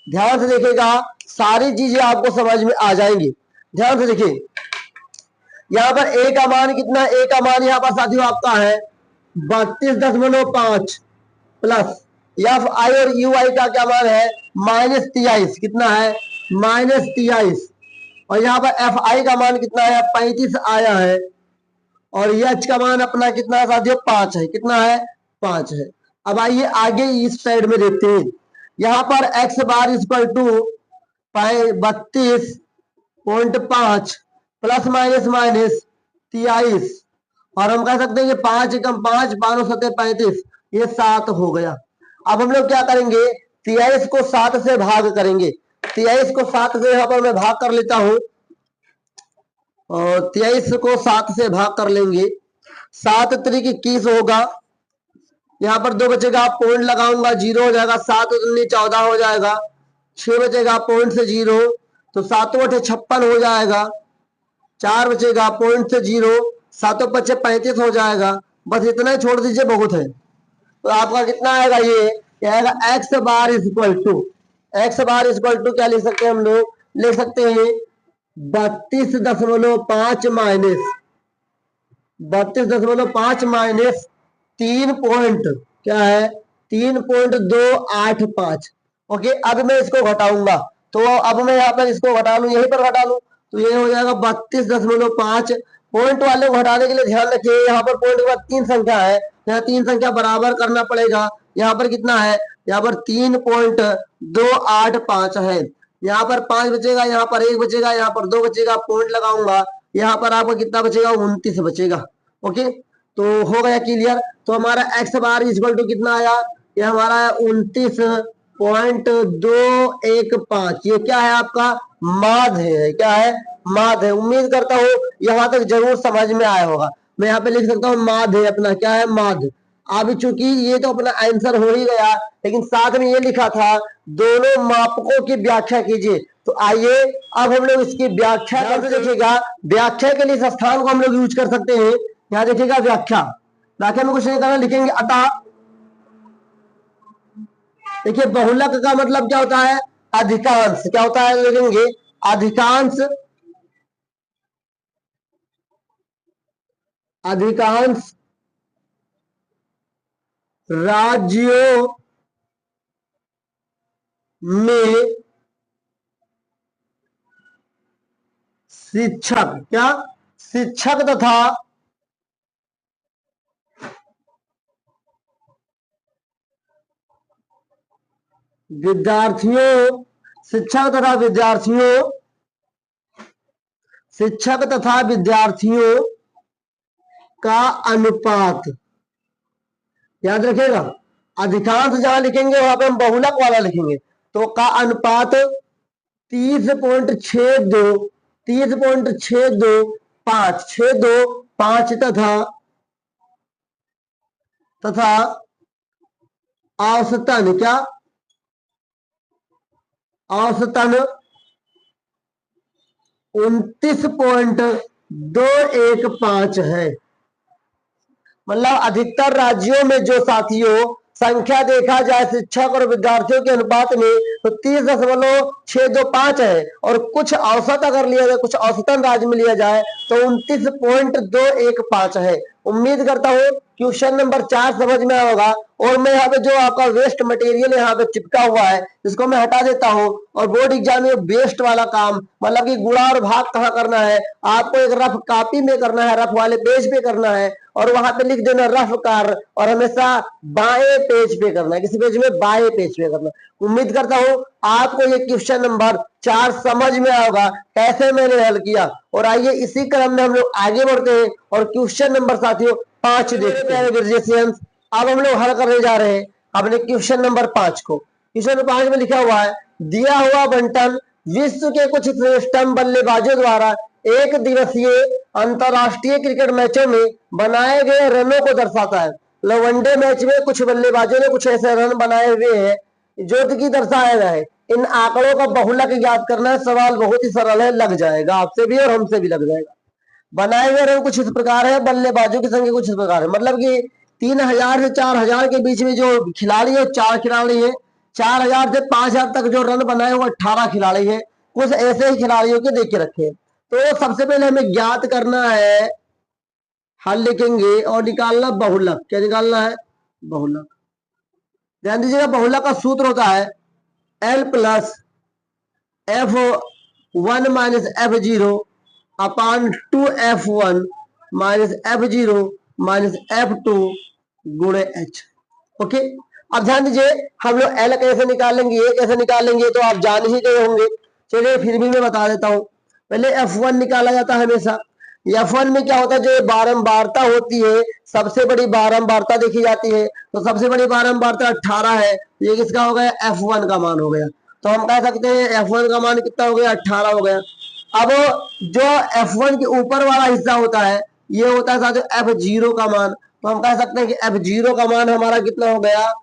ध्यान से देखिएगा, सारी चीजें आपको समझ में आ जाएंगी। ध्यान से देखिए, यहाँ पर ए का मान कितना, ए का मान यहाँ पर साथियों आपका है 32.5 प्लस एफ आई और यू आई का क्या मान है, -23। कितना है, -23। और यहाँ पर एफ आई का मान कितना है, 35 आया है। और एच का मान अपना कितना है साथियों, 5 है। कितना है, 5 है। अब आइए आगे इस साइड में देखते हैं। यहाँ पर x bar equal to 32.5 plus minus minus 23, और हम कह सकते हैं कि 5 एकम 5 5 7 35, ये 7 हो गया। अब हम लोग क्या करेंगे, 23 को 7 से भाग करेंगे। 23 को 7 से यहाँ पर मैं भाग कर लेता हूं, और 23 को 7 से भाग कर लेंगे। 7 3 21 होगा, यहाँ पर 2 बचेगा, पॉइंट लगाऊंगा, 0 हो जाएगा। 7 19 14 हो जाएगा, 6 बचेगा पॉइंट से 0, तो 7 8 56 हो जाएगा। 4 बचेगा पॉइंट से 0, 7 5 35 हो जाएगा। बस इतना ही छोड़ दीजिए, बहुत है। तो आपका कितना आएगा, ये आएगा एक्स बार इक्वल टू क्या लिख सकते हैं हम लोग, लिख सकते हैं 32.5 माइनस 3 पॉइंट क्या है 3.285। ओके, अब मैं इसको घटाऊंगा, तो अब मैं यहाँ पर इसको घटा लू, यहीं पर घटा लू, तो ये हो जाएगा 32.5। पॉइंट वाले को घटाने के लिए ध्यान रखिए, यहाँ पर पॉइंट के बाद 3 संख्या है, यहाँ 3 संख्या बराबर करना पड़ेगा। यहाँ पर कितना है, यहाँ पर 3.285 है, यहाँ पर 5 बचेगा, यहाँ पर 1 बचेगा, यहाँ पर 2 बचेगा, पॉइंट लगाऊंगा, यहाँ पर आपको कितना बचेगा, 29 बचेगा। ओके, तो हो गया क्लियर। तो हमारा एक्स बार इक्वल टू कितना आया, ये हमारा 29.215। ये क्या है आपका, माध्य है, क्या है, माध्य है। उम्मीद करता हूँ यहाँ तक जरूर समझ में आया होगा। मैं यहाँ पे लिख सकता हूँ माध्य है अपना, क्या है, माध्य। अब चूंकि ये तो अपना आंसर हो ही गया, लेकिन साथ में ये लिखा था दोनों मापकों की व्याख्या कीजिए। तो आइए अब हम लोग इसकी व्याख्या करते देखिएगा। व्याख्या के लिए इस स्थान को हम लोग यूज कर सकते हैं। यहाँ देखिएगा व्याख्या में कुछ नहीं करना, लिखेंगे अतः। देखिए बहुलक का मतलब क्या होता है, अधिकांश, क्या होता है, लिखेंगे अधिकांश राज्यों में शिक्षक, क्या, शिक्षक तथा विद्यार्थियों, शिक्षक तथा विद्यार्थियों का अनुपात, याद रखिएगा। अधिकांश जहां लिखेंगे वहां पे हम बहुलक वाला लिखेंगे, तो का अनुपात 30.625 तथा औसतन, क्या, औसतन 29.215 है। मतलब अधिकतर राज्यों में जो साथियों संख्या देखा जाए शिक्षक और विद्यार्थियों के अनुपात में तो 30.625 है, और कुछ औसत अगर लिया जाए, कुछ औसतन राज्य में लिया जाए तो 29.215 है। उम्मीद करता हूँ क्वेश्चन नंबर 4 समझ में आया होगा। और मैं यहाँ पे जो आपका वेस्ट मटेरियल यहाँ पे चिपका हुआ है इसको मैं हटा देता हूँ, और बोर्ड एग्जाम में वेस्ट वाला काम मतलब कि गुणा और भाग कहाँ करना है, आपको एक रफ कॉपी में करना है, रफ वाले पेज पे करना है, और वहां पे लिख देना रफ कार्य, और हमेशा बाएं पेज पे करना है, किसी पेज में, बाएं पेज पे करना। उम्मीद करता हूँ आपको ये क्वेश्चन नंबर 4 समझ में आएगा कैसे मैंने हल किया। और आइए इसी क्रम में हम लोग आगे बढ़ते हैं और क्वेश्चन नंबर साथियों 5 देखते हैं। अब हम लोग हल करने जा रहे हैं अपने क्वेश्चन नंबर 5 को। क्वेश्चन नंबर 5 में लिखा हुआ है, दिया हुआ बंटन विश्व के कुछ श्रेष्ठतम बल्लेबाजों द्वारा एक दिवसीय अंतरराष्ट्रीय क्रिकेट मैचों में बनाए गए रनों को दर्शाता है। वनडे मैच में कुछ बल्लेबाजों ने कुछ ऐसे रन बनाए हुए हैं जो कि दर्शाया गया है। इन आंकड़ों का बहुलक ज्ञात करना, सवाल बहुत ही सरल है, लग जाएगा आपसे भी और हमसे भी लग जाएगा। बनाए गए रन कुछ इस प्रकार है, बल्लेबाजों की संख्या कुछ इस प्रकार है, मतलब कि 3000 से 4000 के बीच में जो खिलाड़ी है 4 खिलाड़ी है, 4000 से 5000 तक जो रन बनाए वो 18 खिलाड़ी है। कुछ ऐसे ही खिलाड़ियों के देख के रखे। तो सबसे पहले हमें ज्ञात करना है, हल लिखेंगे और निकालना बहुलक। क्या निकालना है, बहुलक। ध्यान दीजिएगा बहुलक का सूत्र होता है L plus F1 minus F0 upon 2F1 minus F0 minus F2 गुणे H। ओके, अब ध्यान दीजिए हम लोग L कैसे निकालेंगे, ये कैसे निकालेंगे तो आप जान ही गए होंगे। चलिए फिर भी मैं बता देता हूं। पहले F1 निकाला जाता है हमेशा। F1 में क्या होता है, जो बारंबारता होती है, सबसे बड़ी बारंबारता देखी जाती है, तो सबसे बड़ी बारंबारता 18 है। ये किसका हो गया, F1 का मान हो गया। तो हम कह सकते हैं F1 का मान कितना हो गया, 18 हो गया। अब जो F1 के ऊपर वाला हिस्सा होता है ये होता है साथियों F0 का मान। तो हम कह सकते हैं कि F0 का मान हमारा कितना हो गया,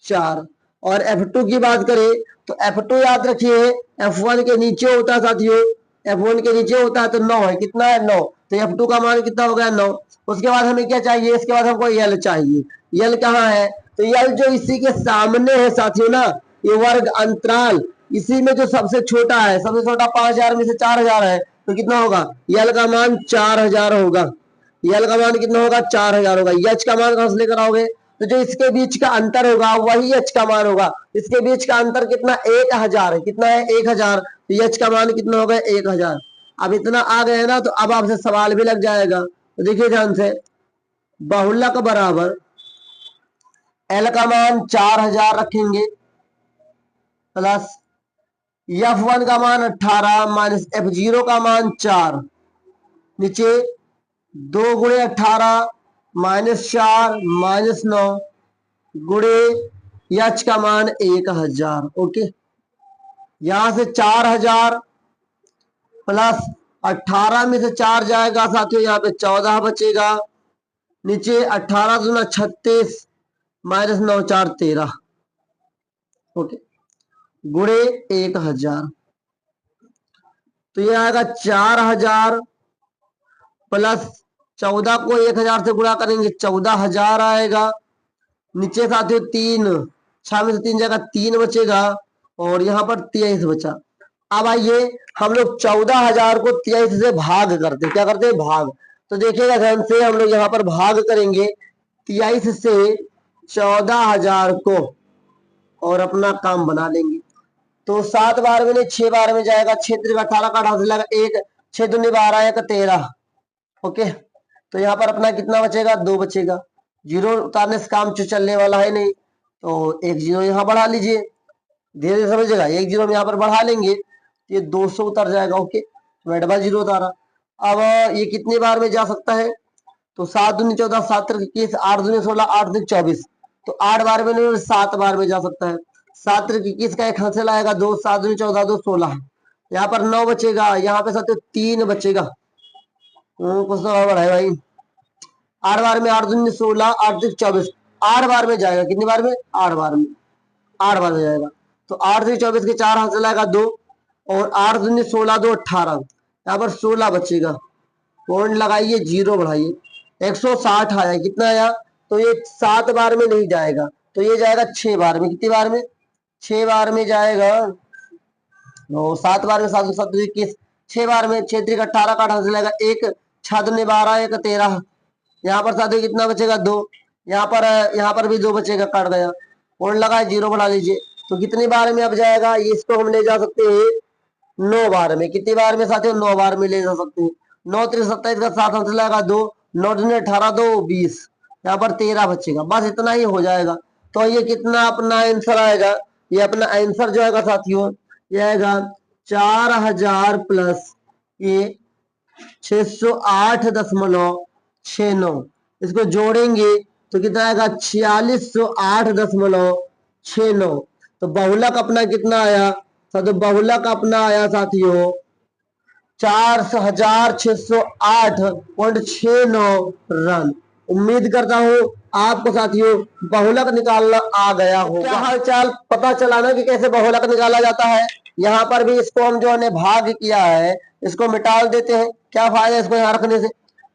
4। और F2 की बात करें तो F2 याद रखिए F1 के नीचे होता है साथियों, F1 के नीचे होता है तो 9 है। कितना है, 9। तो F2 का मान कितना हो गया, 9। उसके बाद हमें क्या चाहिए, इसके बाद हमको L चाहिए। L कहाँ है, तो यल जो इसी के सामने है साथियों ना, ये वर्ग अंतराल, इसी में जो सबसे छोटा है, सबसे छोटा 5000 में से 4000 है, तो कितना होगा, यल का मान 4000 होगा। यल का मान कितना होगा, 4000 होगा। यच का मान कहां से लेकर आओगे, तो जो इसके बीच का अंतर होगा वही यच का मान होगा। इसके बीच का अंतर कितना, 1000 है। कितना है, 1000। तो यच का मान कितना होगा, 1000। अब इतना आ गए ना, तो अब आपसे सवाल भी लग जाएगा। तो देखिए ध्यान से, बहुलक बराबर एल का मान 4000 रखेंगे प्लस F1 का मान 18 माइनस F0 का मान 4, नीचे 2 गुणे 18 माइनस 4 माइनस 9 गुणे यच का मान 1000। ओके, यहां से 4000 प्लस 18 में से 4 जाएगा साथियों, यहाँ पे 14 बचेगा, नीचे 18 दूना 36 माइनस 9 4 13, ओके, गुणे 1000। तो ये आएगा 4000 प्लस 14 को 1000 से गुणा करेंगे 14000 आएगा, नीचे साथियों 3, 6 में से 3 जाएगा 3 बचेगा, और यहाँ पर 23 बचा। अब आइए हम लोग 14000 को 23 से भाग करते हैं। क्या करते हैं, भाग। तो देखिएगा ध्यान से, हम लोग यहाँ पर भाग करेंगे 23 से 14000 को और अपना काम बना लेंगे। तो 7 बार में नहीं 6 बार में जाएगा, 6 3 18 का 18 से लगा 1, 6 दूनी 12 1 13। ओके, तो यहाँ पर अपना कितना बचेगा, 2 बचेगा। जीरो उतारने से काम चलने वाला है नहीं, तो एक जीरो यहाँ बढ़ा लीजिए, धीरे धीरे समझिएगा। एक जीरो हम यहाँ पर बढ़ा लेंगे, ये 200 उतर जाएगा। ओके, मैं डबल जीरो उतारा। अब ये कितनी बार में जा सकता है, तो 7 दूनी 14 7 21 8 दूनी 16 8 दूनी 24, तो 8 बार में नहीं 7 बार में जा सकता है। 7 21 का एक हासिल आएगा 2, 7 दूनी 14 2 16, यहाँ पर 9 बचेगा, यहाँ पे साथ 3 बचेगा। कुछ तो गड़बड़ है भाई। 8 बार में 8 दूनी 16 8 दूनी 24, 8 बार में जाएगा। कितनी बार में, 8 बार में, 8 बार में जाएगा। तो 8 दूनी 24 के 4 हासिल आएगा 2, और 8 दूनी 16 2 18, यहाँ पर 16 बचेगा। पॉइंट लगाइए, जीरो बढ़ाइए, 160 आया। कितना आया, तो ये 7 बार में नहीं जाएगा, तो ये जाएगा 6 बार में। कितनी बार में, 6 बार में जाएगा। 7 बार में 7 7 21, 6 बार में 6 3 18 का 18 जाएगा 1, 6 दूनी 12 1 13, यहाँ पर साथियों कितना बचेगा 2, यहाँ पर भी 2 बचेगा, काट गया। पॉइंट लगाए, जीरो बढ़ा लीजिए। तो कितनी बार में अब जाएगा, ये इसको हम ले जा सकते हैं 9 बार में। कितनी बार में साथियों, 9 बार में ले जा सकते हैं। 9 3 27 का 7 हाथ लगेगा 2, 9 दूनी 18 2 20, यहाँ पर 13 बचेगा। बस इतना ही हो जाएगा। तो ये कितना अपना आंसर आएगा, ये अपना आंसर जो आएगा साथियों, ये आएगा 4000 प्लस ये 608.69, इसको जोड़ेंगे तो कितना आएगा 4608.69। तो बहुलक अपना कितना आया, तो बहुलक अपना आया साथियों 4608.69 रन। उम्मीद करता हूं आपको साथियों बहुलक निकालना आ गया होगा। क्या हालचाल, पता चला ना कि कैसे बहुलक निकाला जाता है। यहाँ पर भी इसको हम जो ने भाग किया है, इसको मिटा देते हैं। क्या फायदा इसको यहाँ रखने से।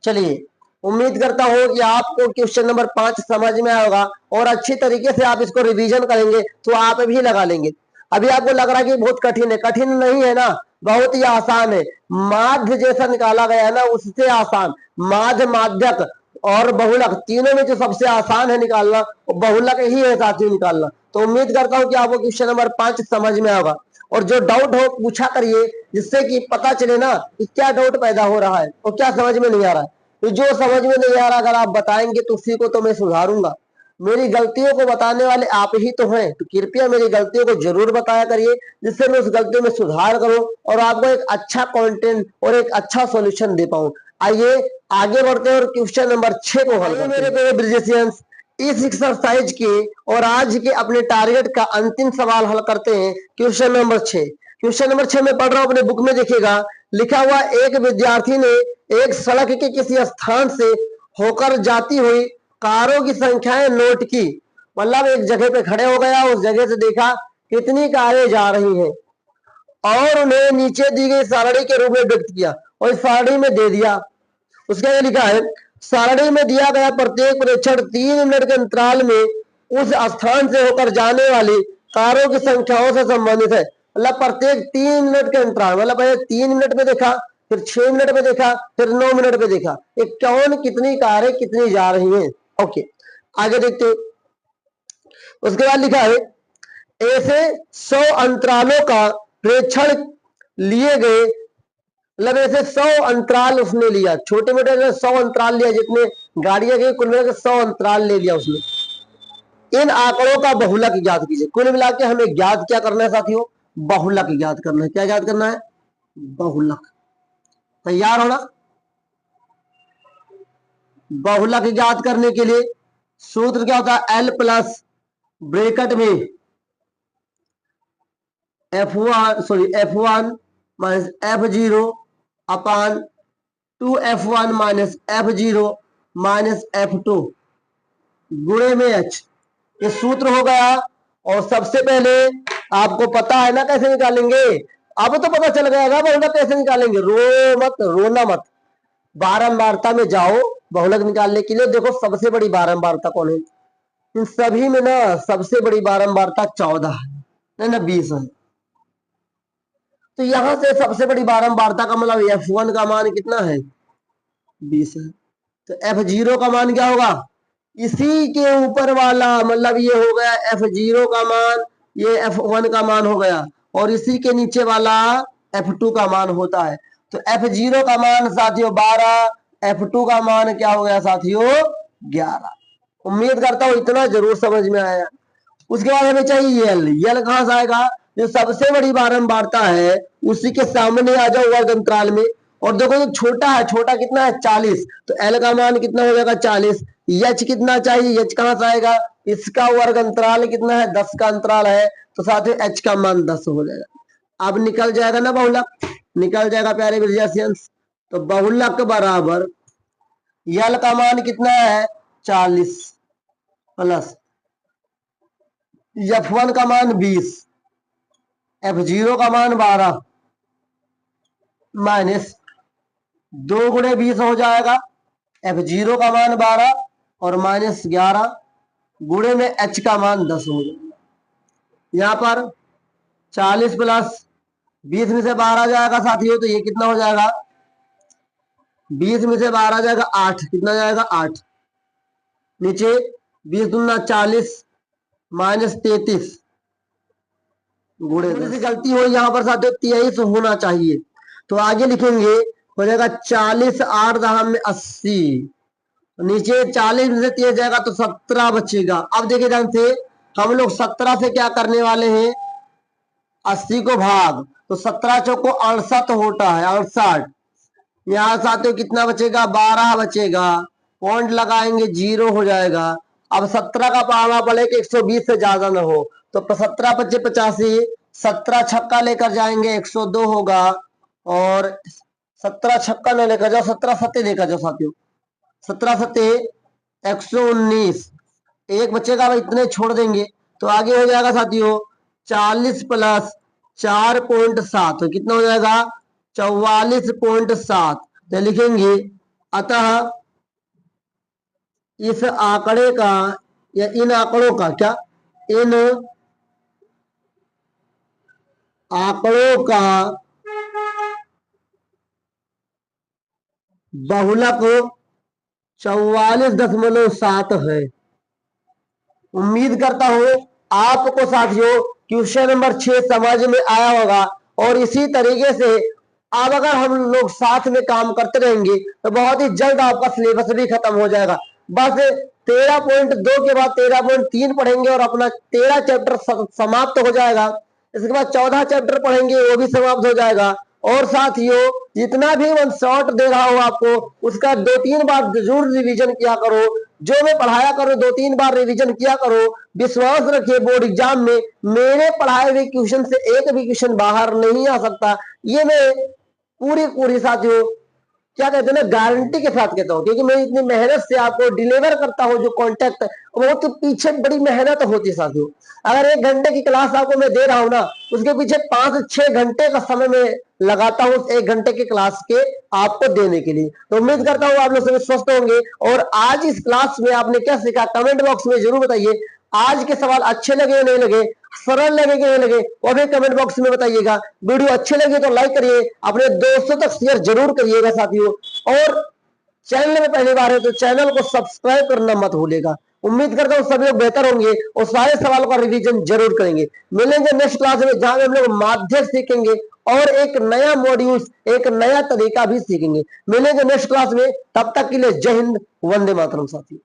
चलिए, उम्मीद करता हूँ कि आपको क्वेश्चन नंबर 5 समझ में आएगा, और अच्छी तरीके से आप इसको रिवीजन करेंगे तो आप भी लगा लेंगे। अभी आपको लग रहा है कि बहुत कठिन है, कठिन नहीं है ना, बहुत ही आसान है। माध्य जैसा निकाला गया है ना, उससे आसान। माध्य, माध्यक और बहुलक तीनों में जो सबसे आसान है निकालना, वो बहुलक ही है साथियों निकालना। तो उम्मीद करता हूँ कि आपको क्वेश्चन नंबर 5 समझ में आएगा, और जो डाउट हो पूछा करिए, जिससे कि पता चले ना कि क्या डाउट पैदा हो रहा है और क्या समझ में नहीं आ रहा है। तो जो समझ में नहीं आ रहा अगर आप बताएंगे तो उसी को तो मैं सुधारूंगा। मेरी गलतियों को बताने वाले आप ही तो हैं, तो कृपया मेरी गलतियों को जरूर बताया करिए, जिससे मैं उस गलतियों में सुधार करूं और आपको एक अच्छा कंटेंट और एक अच्छा सॉल्यूशन दे पाऊं। आइए आगे बढ़ते हैं और क्वेश्चन नंबर 6 को हल करते हैं। मेरे प्यारे ब्रिजेशियंस, इस एक्सरसाइज के और आज के अपने टारगेट का अंतिम सवाल हल करते हैं, क्वेश्चन नंबर 6। क्वेश्चन नंबर 6 में पढ़ रहा हूं, अपने बुक में देखिएगा। लिखा हुआ, एक विद्यार्थी ने एक सड़क के किसी स्थान से होकर जाती हुई कारों की संख्याएं नोट की। मतलब एक जगह पे खड़े हो गया, उस जगह से देखा कितनी कारें जा रही हैं, और उन्हें नीचे दी गई सारणी के रूप में व्यक्त किया और इस सारणी में दे दिया। उसके लिए लिखा है, सारणी में दिया गया प्रत्येक प्रेक्षण 3 मिनट के अंतराल में उस स्थान से होकर जाने वाली कारों की संख्याओं से संबंधित है। मतलब प्रत्येक 3 मिनट के अंतराल, मतलब 3 मिनट में देखा, फिर 6 मिनट में देखा, फिर 9 मिनट में देखा, ये कौन कितनी कारें कितनी जा रही हैं। ओके, आगे देखते हैं। उसके बाद लिखा है ऐसे 100 अंतरालों का प्रेक्षण लिए गए, मतलब ऐसे 100 अंतराल उसने लिया, छोटे मोटे 100 अंतराल लिया, जितने गाड़ियां गई कुल मिलाकर 100 अंतराल ले लिया उसने। इन आंकड़ों का बहुलक ज्ञात कीजिए। कुल मिला के हमें ज्ञात क्या करना है साथियों? बहुलक ज्ञात करना है। क्या ज्ञात करना है? बहुलक। तैयार होना। बहुलक ज्ञात करने के लिए सूत्र क्या होता है? L प्लस ब्रैकेट में F1 माइनस F0 अपान 2F1 minus F0 minus F2 गुणे में H, ये सूत्र हो गया। और सबसे पहले आपको पता है ना कैसे निकालेंगे, अब तो पता चल गया बहुलक कैसे निकालेंगे। रोना मत, बारंबारता में जाओ बहुलक निकालने के लिए। देखो सबसे बड़ी बारंबारता कौन है? इन सभी में ना सबसे बड़ी बारंबारता 14 है ना 20 है। तो यहां से सबसे बड़ी बारंबारता का मतलब F1 का मान कितना है? 20 है। तो F0 का मान क्या होगा? इसी के ऊपर वाला, मतलब ये हो गया F0 का मान, ये F1 का मान हो गया, और इसी के नीचे वाला F2 का मान होता है। तो F0 का मान साथियों 12, F2 का मान क्या हो गया साथियों? 11। उम्मीद करता हूं इतना जरूर समझ में आया। उसके बाद हमें चाहिए यल कहां से आएगा? जो सबसे बड़ी बारंबारता है उसी के सामने आ जाओ वर्ग अंतराल में। और देखो जो छोटा है, छोटा कितना है? 40। तो एल का मान कितना हो जाएगा? 40। एच कितना चाहिए? एच कहां से आएगा? इसका वर्ग अंतराल कितना है? 10 का अंतराल है, तो साथ ही एच का मान 10 हो जाएगा। अब निकल जाएगा ना बहुलक, निकल जाएगा प्यारे विद्यार्थियों। तो बहुलक बराबर यल का मान कितना है? 40 प्लस F1 का मान 20, F0 का मान 12 माइनस 2 गुणे 20 हो जाएगा। F0 का मान 12 और माइनस 11 गुणे में H का मान 10 हो जाएगा। यहां पर 40 प्लस 20 में से 12 जाएगा साथियों, तो ये कितना हो जाएगा? 20 में से 12 जाएगा 8, कितना जाएगा? 8। नीचे 20 दूना 40 माइनस 33 गुणे से गलती हो यहाँ पर साथियों 23 होना चाहिए, तो आगे लिखेंगे हो जाएगा 40 8 दहा में 80, नीचे 40 में से 23 जाएगा तो 17 बचेगा। अब देखिए ध्यान से, हम लोग 17 से क्या करने वाले हैं? 80 को भाग, तो 17 चौको 68 होता है, 68। यहाँ साथियों कितना बचेगा? 12 बचेगा। पॉइंट लगाएंगे 0 हो जाएगा। अब 17 का पाना पड़े कि 120 से ज्यादा ना हो, तो 17 पच्चीस 85, 17 छक्का लेकर जाएंगे 102 होगा, और 17 छक्का न लेकर जाओ, 17 सत्ते लेकर जाओ साथियों, 17 सत्ते 119, एक बचेगा भाई, इतने छोड़ देंगे। तो आगे हो जाएगा साथियों 40 प्लस 4.7, तो कितना हो जाएगा? 44.7। तो लिखेंगे अतः इस आंकड़े का या इन आंकड़ों का, क्या इन आंकड़ों का बहुलक 44.7 है। उम्मीद करता हूं आपको साथियों क्वेश्चन नंबर 6 समझ में आया होगा, और इसी तरीके से अब अगर हम लोग साथ में काम करते रहेंगे तो बहुत ही जल्द आपका सिलेबस भी खत्म हो जाएगा। बस 13.2 के बाद 13.3 पढ़ेंगे और अपना 13 चैप्टर समाप्त हो जाएगा। इसके बाद 14 चैप्टर पढ़ेंगे, वो भी समाप्त हो जाएगा। और साथियों जितना भी वन शॉर्ट दे रहा हूं आपको, उसका 2-3 बार जरूर रिवीजन किया करो। जो मैं पढ़ाया करो 2-3 बार रिवीजन किया करो। विश्वास रखिए बोर्ड एग्जाम में मेरे पढ़ाए हुए क्वेश्चन से एक भी क्वेश्चन बाहर नहीं आ सकता। ये मैं पूरी साथियों क्या कहते हैं ना, गारंटी के साथ कहता हूं, क्योंकि मैं इतनी मेहनत से आपको डिलीवर करता हूं। जो कॉन्टेक्ट बहुत तो पीछे बड़ी मेहनत होती है साथियों। अगर 1 घंटे की क्लास आपको मैं दे रहा हूं ना, उसके पीछे 5-6 घंटे का समय मैं लगाता हूं 1 घंटे की क्लास के आपको देने के लिए। तो उम्मीद करता हूं आप लोग सभी स्वस्थ होंगे। और आज इस क्लास में आपने क्या सीखा कमेंट बॉक्स में जरूर बताइए। आज के सवाल अच्छे लगे या नहीं लगे, सरल लगे कि नहीं लगे, वो भी कमेंट बॉक्स में बताइएगा। वीडियो अच्छे लगे तो लाइक करिए, अपने दोस्तों तक शेयर जरूर करिएगा साथियों, और चैनल में पहली बार है तो चैनल को सब्सक्राइब करना मत भूलिएगा। उम्मीद करता हूँ सभी लोग बेहतर होंगे और सारे सवालों का रिवीजन जरूर करेंगे। मिलेंगे नेक्स्ट क्लास में, जहां हम लोग माध्यक सीखेंगे और एक नया मॉड्यूल, एक नया तरीका भी सीखेंगे। मिलेंगे नेक्स्ट क्लास में, तब तक के लिए जय हिंद, वंदे मातरम साथियों।